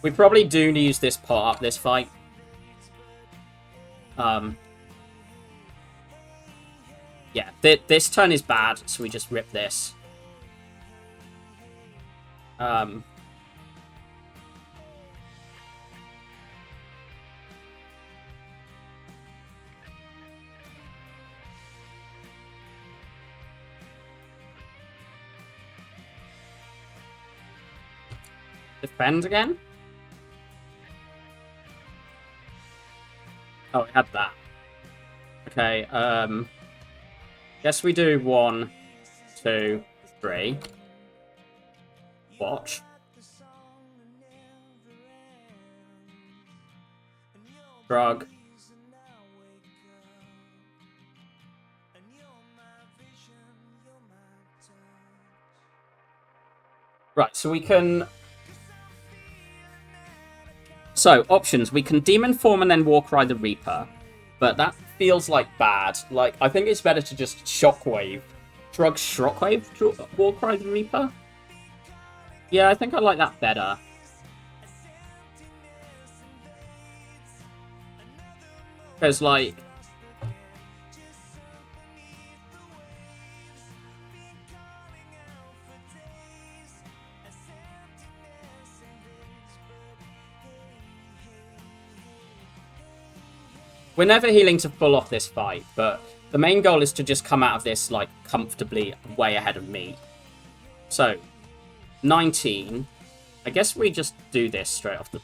We probably do use this pot up this fight. Yeah, this turn is bad, so we just rip this. Defend again? Oh, it had that. Okay, guess we do 1, 2, 3. Watch. Drug. Right, so we can... So, options. We can Demon Form and then Warcry the Reaper. But that feels like bad. Like, I think it's better to just Shockwave. Drug Shockwave Warcry the Reaper? Yeah, I think I like that better. Because, like... We're never healing to pull off this fight, but the main goal is to just come out of this, like, comfortably way ahead of me. So, 19. I guess we just do this straight off the...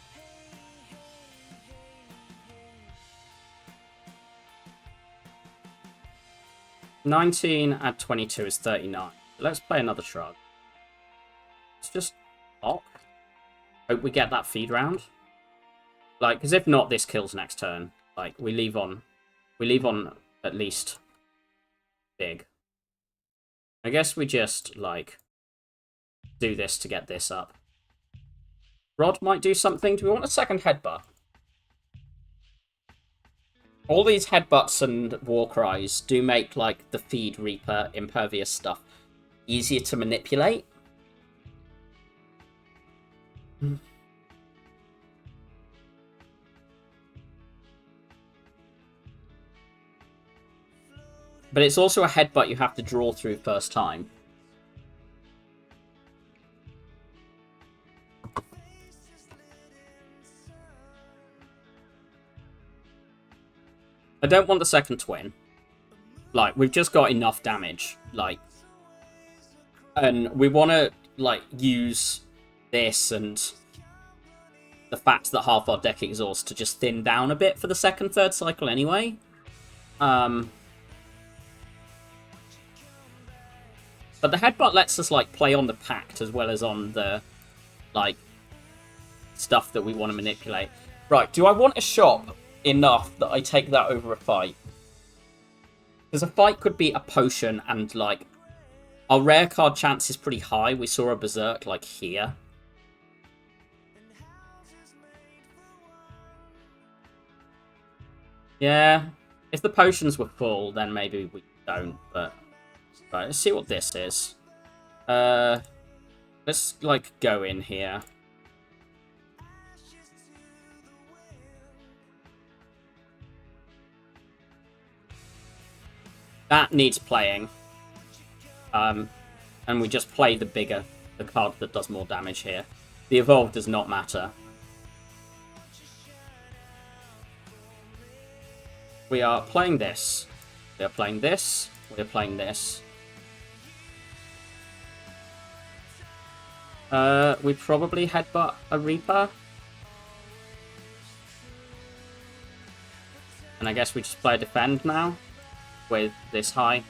$19 add 22 is 39. Let's play another Shrug. Let's just block. Hope we get that feed round. Like, because if not, this kills next turn. Like, we leave on at least big. I guess we just, like, do this to get this up. Rod might do something. Do we want a second headbutt? All these headbutts and war cries do make, like, the feed Reaper impervious stuff easier to manipulate. But it's also a headbutt you have to draw through first time. I don't want the second twin. Like, we've just got enough damage. Like, and we want to, like, use this and the fact that half our deck exhausts to just thin down a bit for the second, third cycle anyway. But the headbutt lets us, like, play on the pact as well as on the, like, stuff that we want to manipulate. Right, do I want a shop enough that I take that over a fight? Because a fight could be a potion and, like, our rare card chance is pretty high. We saw a Berserk, like, here. Yeah, if the potions were full, then maybe we don't, but... Right, let's see what this is. Let's, like, go in here. That needs playing. And we just play the card that does more damage here. The evolve does not matter. We are playing this. We are playing this. We are playing this. We probably headbutt a Reaper. And I guess we just play a defend now with this high.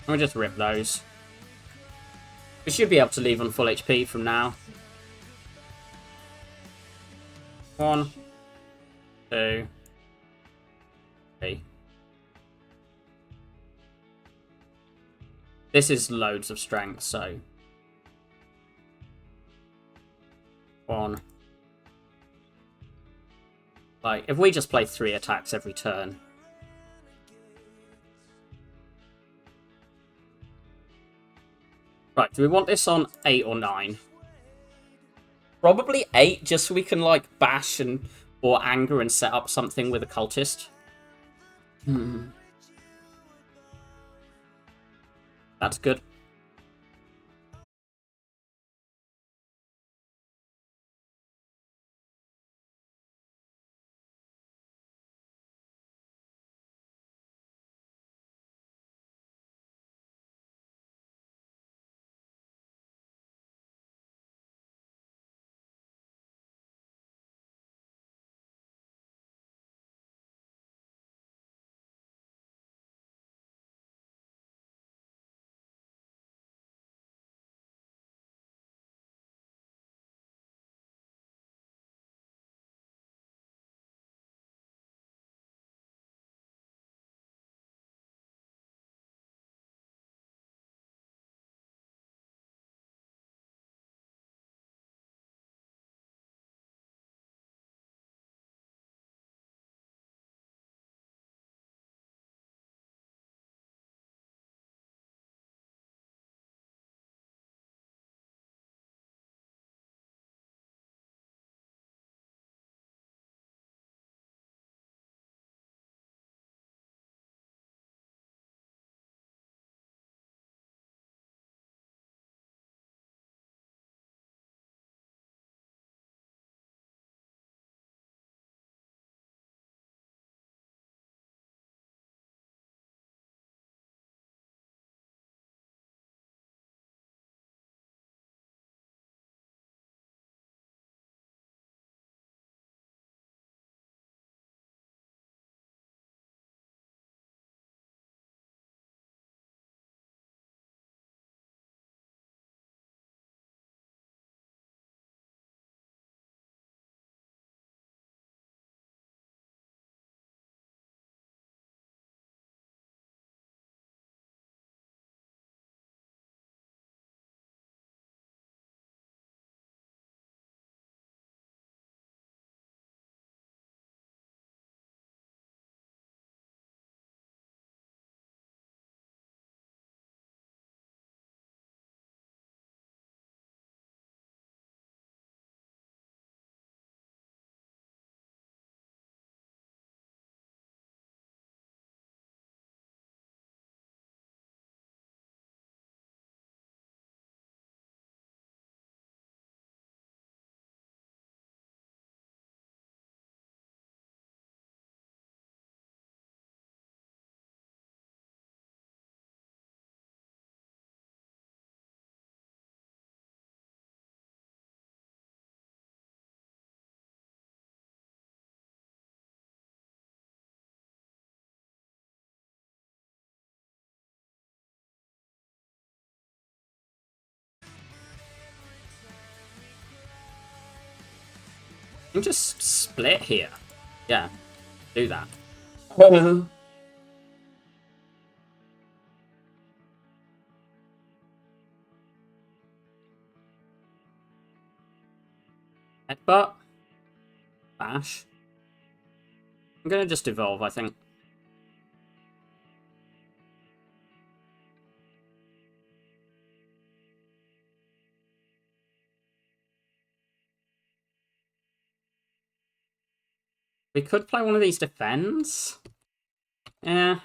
And we just rip those. We should be able to leave on full HP from now. 1, 2, 3. This is loads of strength, so 1. Like, if we just play 3 attacks every turn. Right, do we want this on 8 or 9? Probably 8, just so we can, like, bash and or anger and set up something with a cultist. That's good. can just split here. Yeah, do that. Headbutt. Bash. I'm gonna just evolve, I think. We could play one of these defends. Yeah.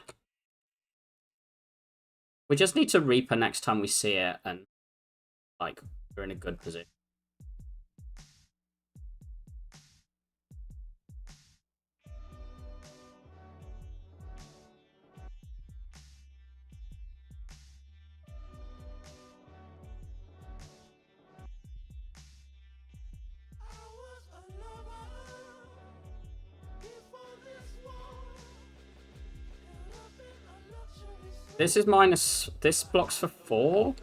We just need to Reaper next time we see it, and, like, we're in a good position. This is minus... This blocks for 4?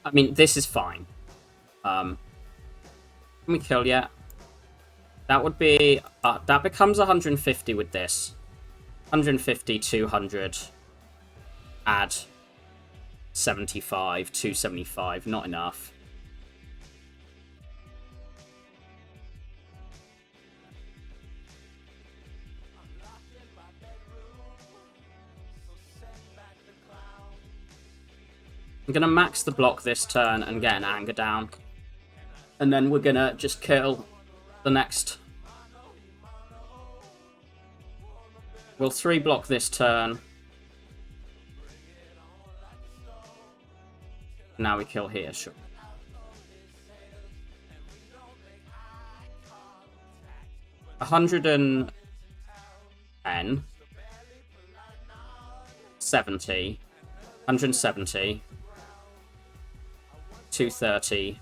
I mean, this is fine. Can we kill yet? That would be... that becomes 150 with this. 150, 200. Add 75, 275. Not enough. I'm going to max the block this turn and get an anger down. And then we're going to just kill the next. We'll 3-block this turn. Now we kill here, sure. $110, 70, 170, 230.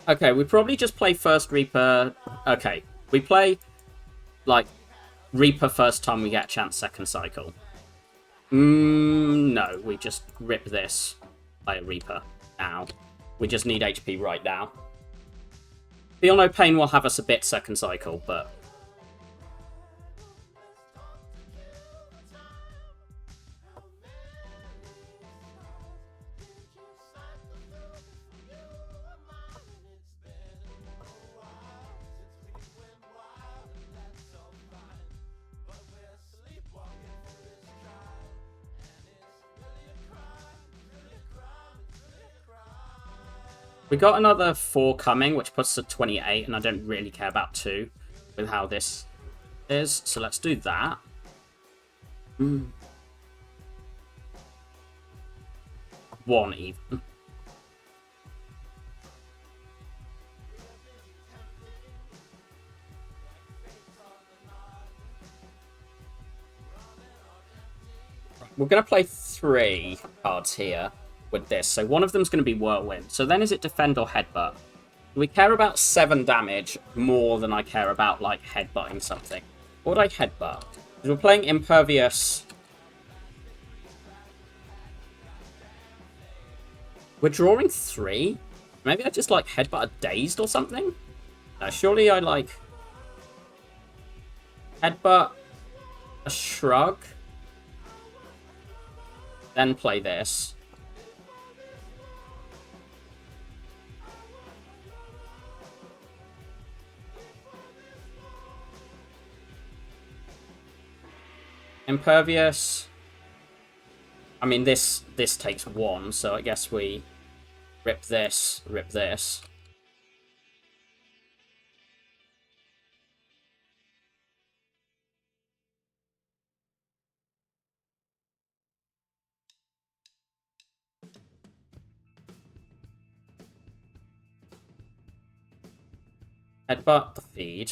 Okay, we probably just play first Reaper. Okay, we play, like, Reaper first time we get a chance second cycle. No, we just rip this, play a Reaper now. We just need HP right now. Feel No Pain will have us a bit second cycle, but... We got another 4 coming, which puts us at 28, and I don't really care about 2 with how this is. So let's do that. 1 even. We're going to play 3 cards here with this. So one of them's going to be Whirlwind. So then is it Defend or Headbutt? We care about 7 damage more than I care about, like, headbutting something. What would I headbutt? Because we're playing Impervious. We're drawing 3? Maybe I just, like, headbutt a Dazed or something? No, surely I, like... Headbutt a Shrug. Then play this. Impervious. I mean, this takes 1, so I guess we rip this, rip this. Headbutt the feed.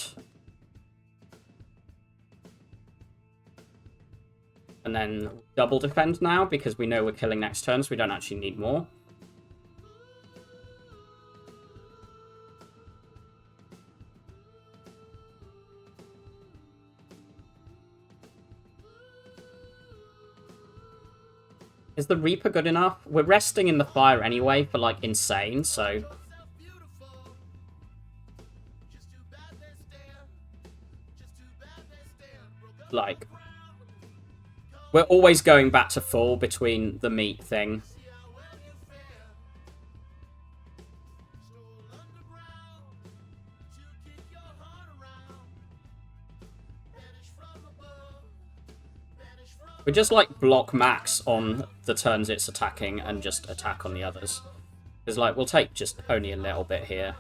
And then double defend now, because we know we're killing next turn, so we don't actually need more. Is the Reaper good enough? We're resting in the fire anyway for, like, insane, so... Like... We're always going back to full between the meat thing. We just, like, block max on the turns it's attacking and just attack on the others. Because, like, we'll take just only a little bit here.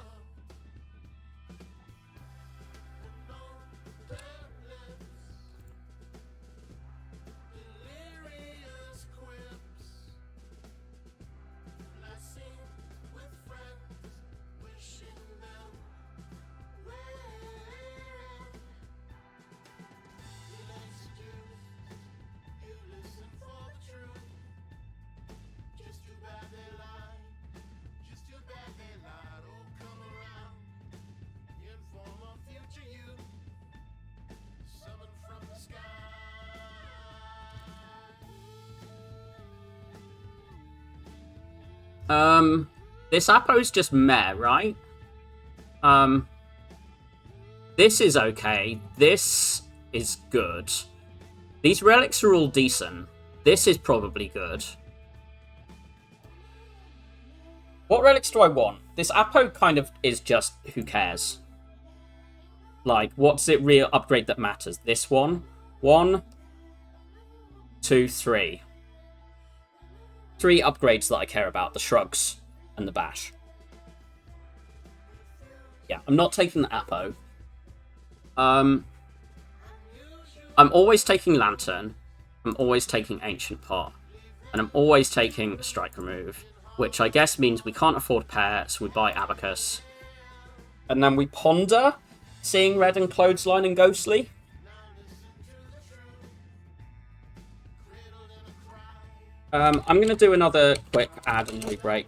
This Apo's just meh, right? This is okay. This is good. These relics are all decent. This is probably good. What relics do I want? This Apo kind of is just, who cares? Like, what's it real upgrade that matters? This one? 1, 2, 3. 3 upgrades that I care about. The Shrugs and the Bash. Yeah, I'm not taking the Apo. I'm always taking Lantern. I'm always taking Ancient Pot. And I'm always taking Strike Remove. Which I guess means we can't afford Pair, so we buy Abacus. And then we ponder seeing Red and Clothesline and Ghostly. I'm going to do another quick add and re-break.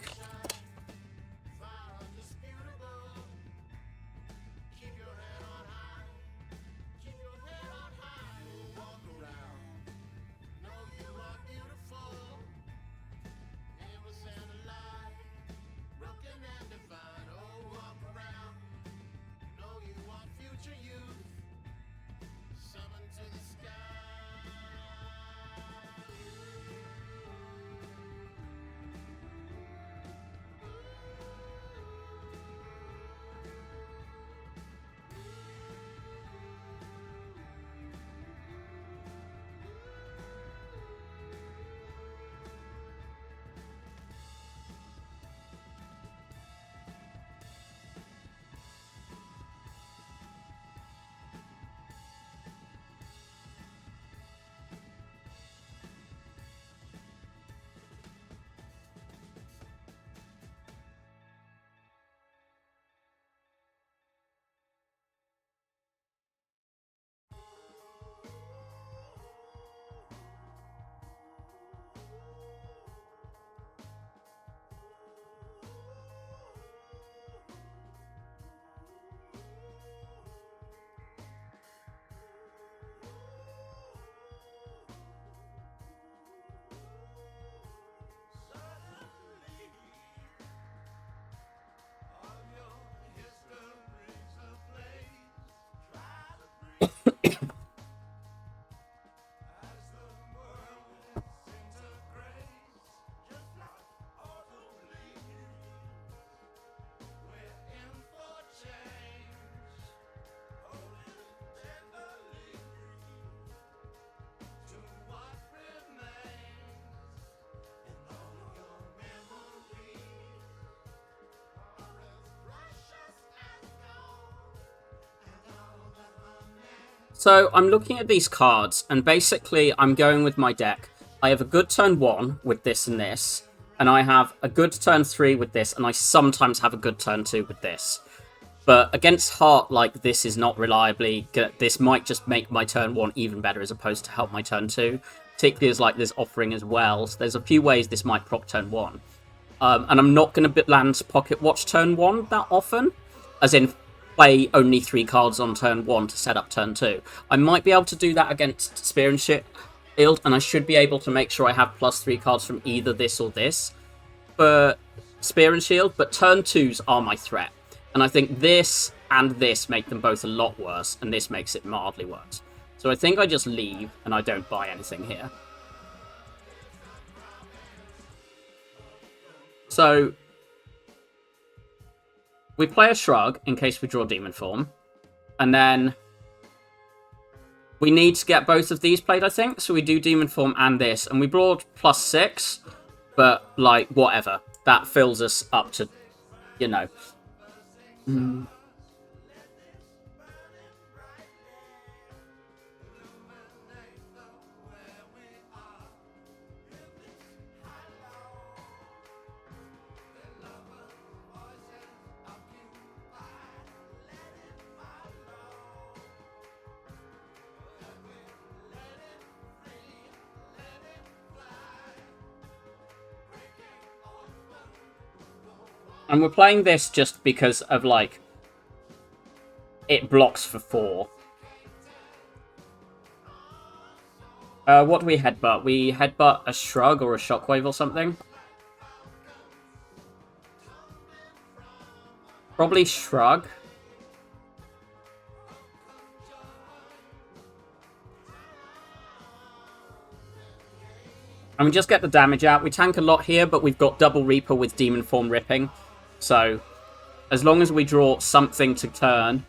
So I'm looking at these cards, and basically I'm going with my deck. I have a good turn 1 with this and this, and I have a good turn 3 with this, and I sometimes have a good turn 2 with this. But against Heart, like, this is not reliably good. This might just make my turn 1 even better as opposed to help my turn 2. Particularly as, like, there's offering as well. So there's a few ways this might prop turn 1. And I'm not going to land Pocket Watch turn 1 that often. As in, play only 3 cards on turn 1 to set up turn 2. I might be able to do that against Spear and Shield, and I should be able to make sure I have +3 cards from either this or this for Spear and Shield, but turn 2s are my threat. And I think this and this make them both a lot worse, and this makes it mildly worse. So I think I just leave, and I don't buy anything here. So we play a Shrug in case we draw Demon Form, and then we need to get both of these played, I think. So we do Demon Form and this, and we brought +6, but, like, whatever. That fills us up to, you know. And we're playing this just because of, like, it blocks for 4. What do we headbutt? We headbutt a Shrug or a Shockwave or something. Probably Shrug. And we just get the damage out. We tank a lot here, but we've got double Reaper with Demon Form ripping. So, as long as we draw something to turn.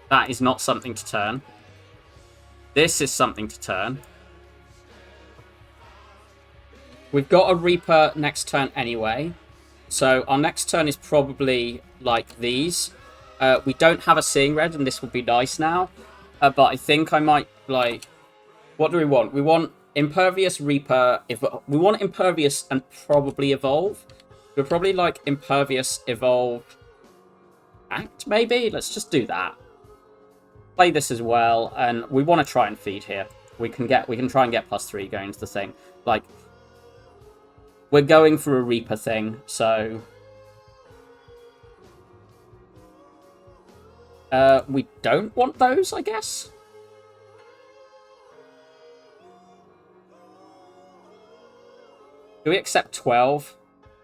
That is not something to turn. This is something to turn. We've got a Reaper next turn anyway. So, our next turn is probably like these. We don't have a Seeing Red, and this will be nice now. But I think I might, like... What do we want? We want Impervious Reaper. We want Impervious and probably Evolve. We're probably like Impervious, Evolve, Act, maybe? Let's just do that. Play this as well, and we want to try and feed here. We can try and get +3 going to the thing. Like, we're going for a Reaper thing, so... we don't want those, I guess? Do we accept 12?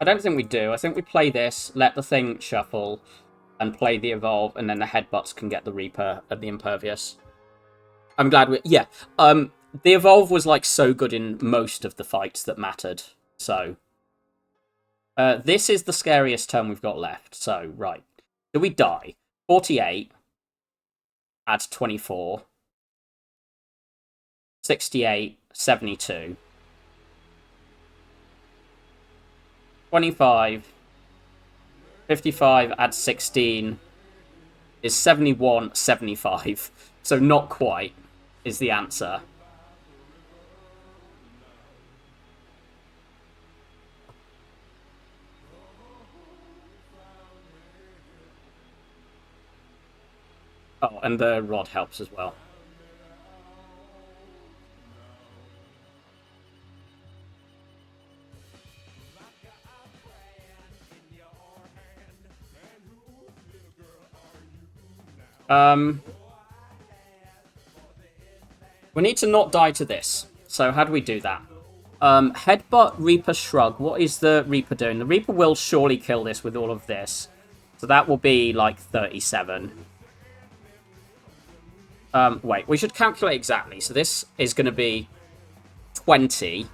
I don't think we do. I think we play this, let the thing shuffle, and play the Evolve, and then the Headbutts can get the Reaper and the Impervious. I'm glad we... Yeah. The Evolve was, like, so good in most of the fights that mattered. So... this is the scariest turn we've got left. So, right. Do we die? 48. Add 24. 68. 72. 25. 55. Add 16. Is 71. 75. So not quite is the answer. Oh, and the rod helps as well. We need to not die to this. So how do we do that? Headbutt, Reaper, Shrug. What is the Reaper doing? The Reaper will surely kill this with all of this. So that will be like 37. Wait, we should calculate exactly. So this is going to be 20.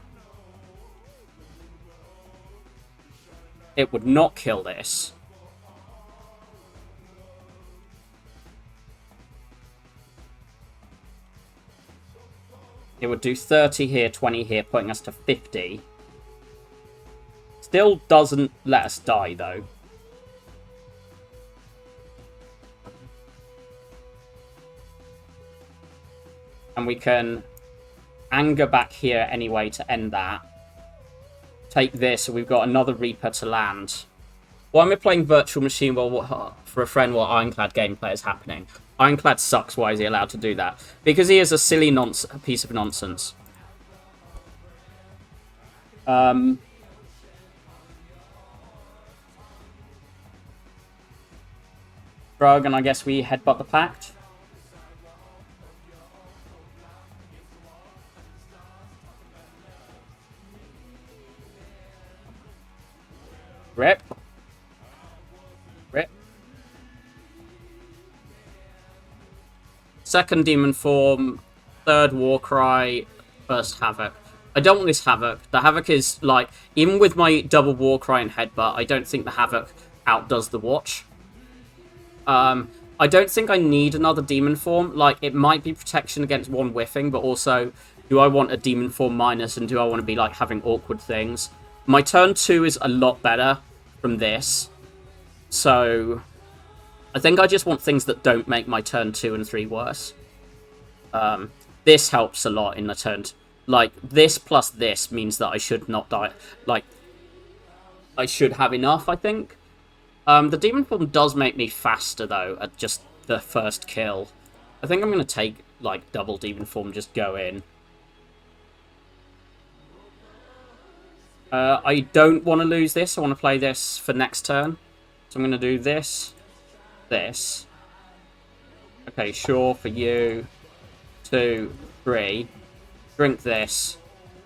It would not kill this. It would do 30 here, 20 here, putting us to 50. Still doesn't let us die, though. And we can anger back here anyway to end that. take this, and we've got another Reaper to land. Why am I playing Virtual Machine for a friend while Ironclad gameplay is happening? Ironclad sucks. Why is he allowed to do that? Because he is a silly piece of nonsense. Drug, and I guess we headbutt the Pact. Rip. Rip. Second Demon Form, third Warcry, first Havoc. I don't want this Havoc. The Havoc is, like, even with my double Warcry and Headbutt, I don't think the Havoc outdoes the Watch. I don't think I need another Demon Form. Like, it might be protection against one whiffing, but also, do I want a Demon Form minus, and do I want to be, like, having awkward things? My turn 2 is a lot better from this. So, I think I just want things that don't make my turn 2 and 3 worse. This helps a lot in the turn. Like, this plus this means that I should not die. Like, I should have enough, I think. The Demon Form does make me faster, though, at just the first kill. I think I'm going to take, like, double Demon Form, just go in. I don't want to lose this. I want to play this for next turn. So I'm going to do this. This. Okay, sure, for you. 2, 3. Drink this.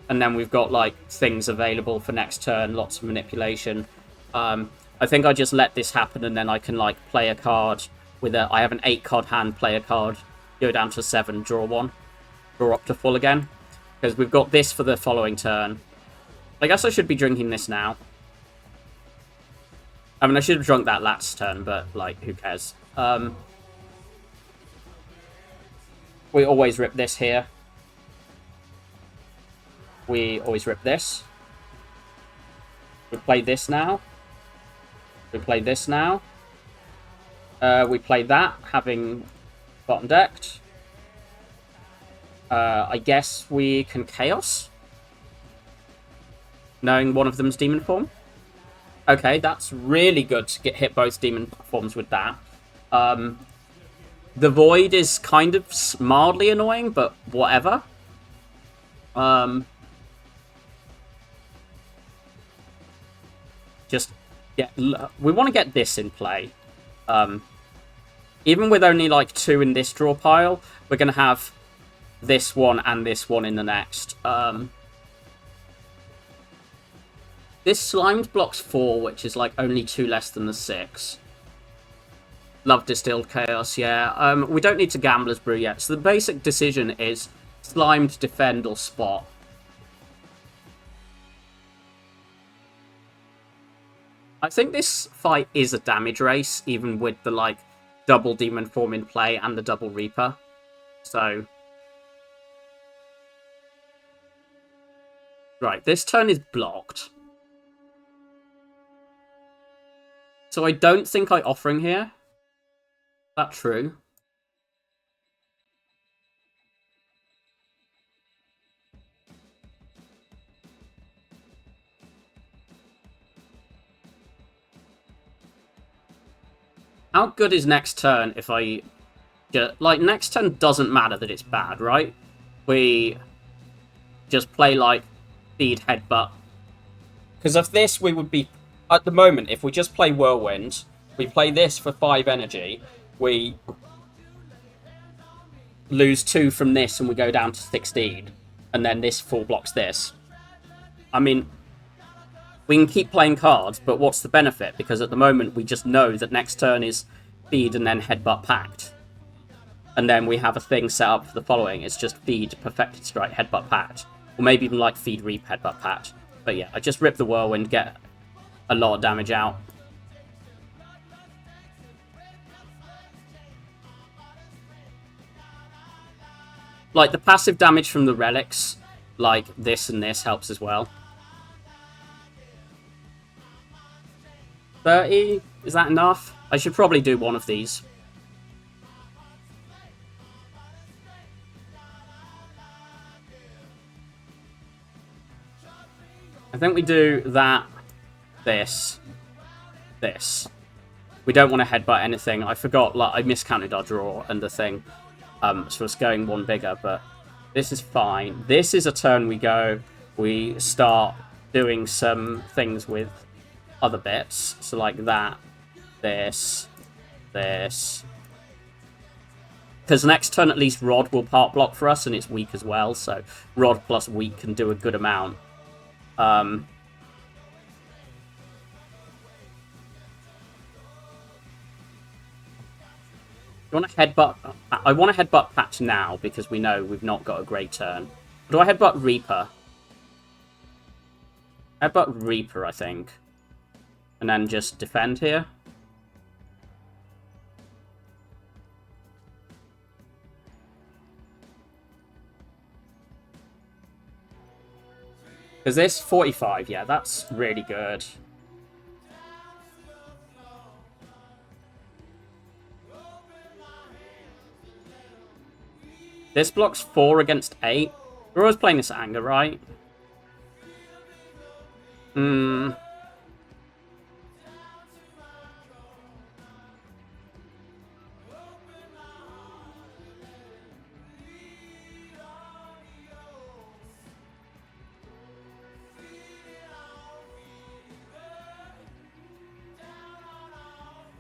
And then we've got, like, things available for next turn. Lots of manipulation. I think I just let this happen, and then I can, like, play a card with a... I have an 8-card hand, play a card, go down to 7, draw 1. Draw up to full again. Because we've got this for the following turn. I guess I should be drinking this now. I mean, I should have drunk that last turn, but, like, who cares? We always rip this here. We always rip this. We play this now. We play this now. We play that, having bottom decked. I guess we can Chaos. Knowing one of them's Demon Form. Okay, that's really good to hit both Demon Forms with that. The Void is kind of mildly annoying, but whatever. Just... yeah, we want to get this in play. Even with only, like, 2 in this draw pile, we're going to have this one and this one in the next. This Slimed blocks 4, which is, like, only 2 less than the 6. Love Distilled Chaos, yeah. We don't need to Gambler's Brew yet. So the basic decision is Slimed, Defend, or Spot. I think this fight is a damage race, even with the, like, double Demon Form in play and the double Reaper. So... right, this turn is blocked. So I don't think I Offering here. Is that true? How good is next turn if I get... like, next turn doesn't matter that it's bad, right? We just play, like, feed headbutt. Because of this, we would be... at the moment, if we just play Whirlwind, we play this for 5 energy, we lose 2 from this and we go down to 16. And then this full blocks this. I mean... we can keep playing cards, but what's the benefit? Because at the moment, we just know that next turn is feed and then headbutt pact. And then we have a thing set up for the following. It's just feed, perfected strike, headbutt pact. Or maybe even like feed, reap, headbutt pact. But yeah, I just rip the Whirlwind, get a lot of damage out. Like, the passive damage from the relics, like this and this, helps as well. 30? Is that enough? I should probably do one of these. I think we do that, this. We don't want to headbutt anything. I forgot, like, I miscounted our draw and the thing. So it's going one bigger, but this is fine. This is a turn we start doing some things with other bits. So like that, this. Because next turn at least Rod will part block for us, and it's weak as well, so Rod plus weak can do a good amount. You want to headbutt? I want to headbutt Patch now because we know we've not got a great turn. Do I headbutt Reaper? Headbutt Reaper, I think. And then just defend here. Because this 45, yeah, that's really good. This blocks 4 against 8. We're always playing this at anger, right?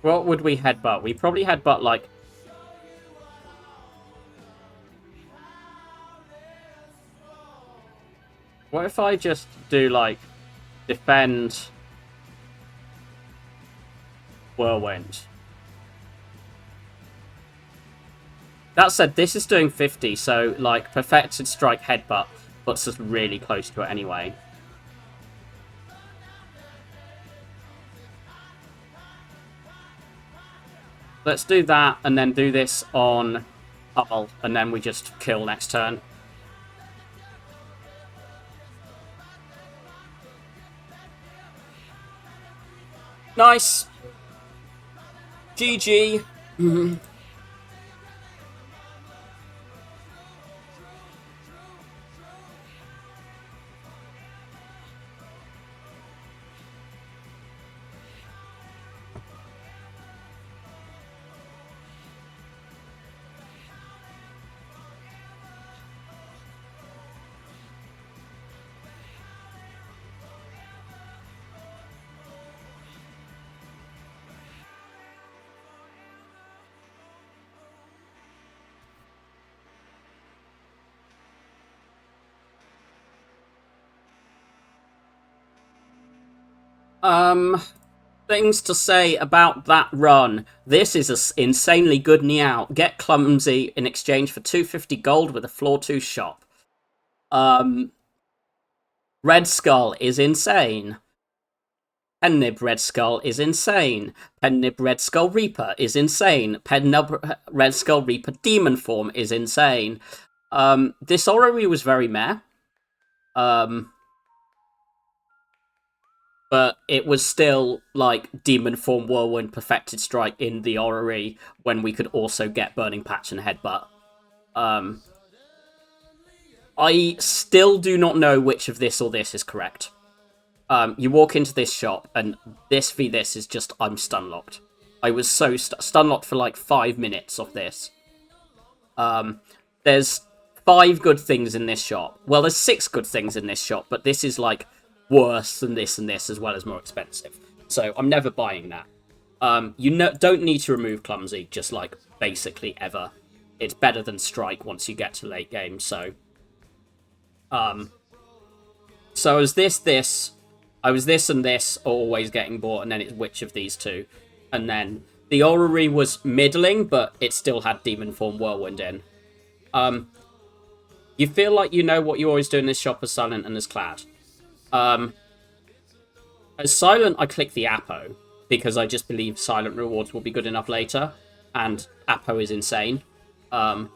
What would we headbutt? We probably headbutt, like... What if I just do, like, defend Whirlwind? That said, this is doing 50, so, like, Perfected Strike Headbutt puts us really close to it anyway. Let's do that, and then do this on Hull, and then we just kill next turn. Nice! GG! Things to say about that run. This is an insanely good Niao. Get Clumsy in exchange for 250 gold with a floor 2 shop. Red Skull is insane. Pennib Red Skull is insane. Pennib Red Skull Reaper is insane. Pennib Red Skull Reaper Demon Form is insane. This Orrery was very meh. But it was still, like, Demon Form, Whirlwind, Perfected Strike in the Orrery when we could also get Burning Patch and Headbutt. I still do not know which of this or this is correct. You walk into this shop, and this v this is just, I'm stun-locked. I was so stun-locked for, like, 5 minutes of this. There's 5 good things in this shop. Well, there's 6 good things in this shop, but this is, like, worse than this and this, as well as more expensive. So I'm never buying that. You don't need to remove Clumsy, just, like, basically ever. It's better than Strike once you get to late game, so... So I was this, I was this and this always getting bought, and then it's which of these two. And then the Orrery was middling, but it still had Demon Form Whirlwind in. You feel like you know what you always do in this shop as Silent and as Clad. As Silent, I click the Apo, because I just believe Silent rewards will be good enough later, and Apo is insane. On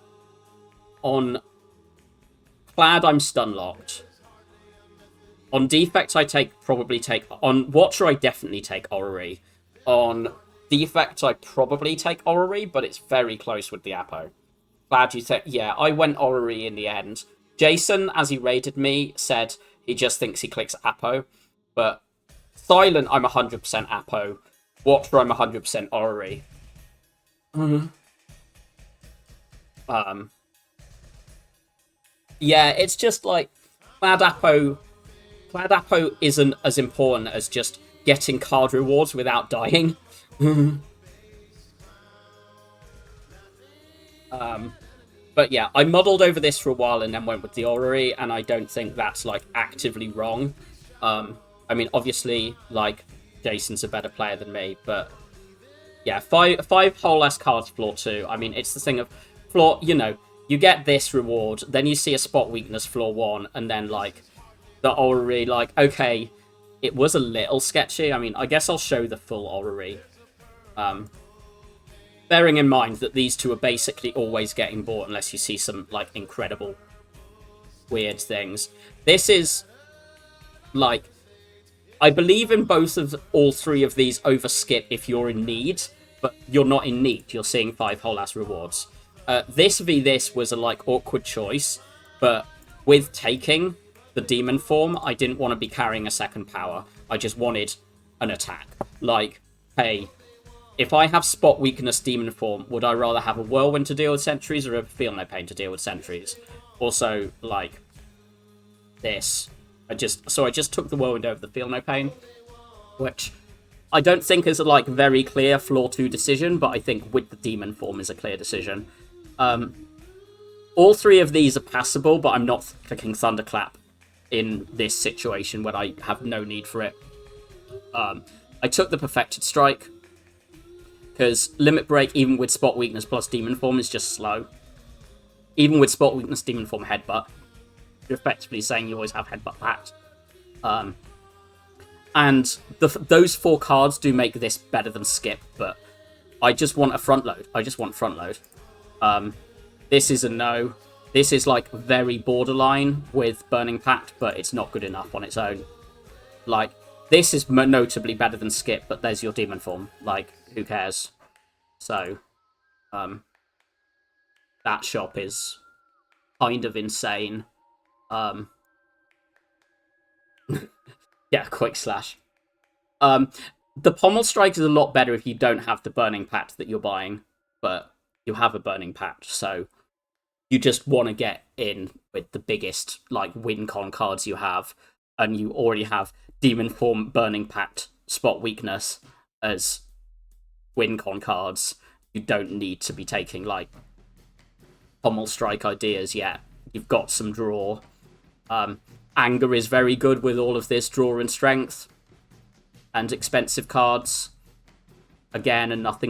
Clad, I'm stun-locked. On Defect, I probably take... On Watcher, I definitely take Orrery. On Defect, I probably take Orrery, but it's very close with the Apo. Glad you said... Yeah, I went Orrery in the end. Jason, as he rated me, said He just thinks he clicks Apo. But Silent, I'm 100% Apo. Watcher, I'm 100% Orrery. Yeah, it's just like Clad Apo isn't as important as just getting card rewards without dying. But yeah, I muddled over this for a while and then went with the Orrery, and I don't think that's like actively wrong. I mean, obviously, like Jason's a better player than me, but yeah, five whole less cards floor 2. I mean, it's the thing of floor. You know, you get this reward, then you see a spot weakness floor 1, and then like the Orrery, like okay, it was a little sketchy. I mean, I guess I'll show the full Orrery. Bearing in mind that these two are basically always getting bought unless you see some, like, incredible weird things. This is, like, I believe in all three of these over skip if you're in need, but you're not in need. You're seeing 5 whole ass rewards. This v this was a, like, awkward choice, but with taking the demon form, I didn't want to be carrying a second power. I just wanted an attack. Like, hey, if I have spot weakness demon form, would I rather have a whirlwind to deal with sentries or a feel no pain to deal with sentries? Also, like this, I just took the whirlwind over the feel no pain, which I don't think is a like very clear floor 2 decision, but I think with the demon form is a clear decision. All three of these are passable, but I'm not clicking Thunderclap in this situation when I have no need for it. I took the Perfected Strike, because Limit Break, even with Spot Weakness plus Demon Form, is just slow. Even with Spot Weakness, Demon Form, Headbutt, you're effectively saying you always have Headbutt packed. And those 4 cards do make this better than Skip, but I just want a front load. I just want front load. This is a no. This is, like, very borderline with Burning Pact, but it's not good enough on its own. Like, this is notably better than Skip, but there's your Demon Form. Like, who cares? So, that shop is kind of insane. Yeah, Quick Slash. The Pommel Strike is a lot better if you don't have the Burning Pact that you're buying, but you have a Burning Pact, so you just want to get in with the biggest, like, win con cards you have, and you already have Demon Form, Burning Pact, Spot Weakness as win con cards. You don't need to be taking, like, Pommel Strike ideas yet. You've got some draw. Anger is very good with all of this draw and strength and expensive cards. Again, and nothing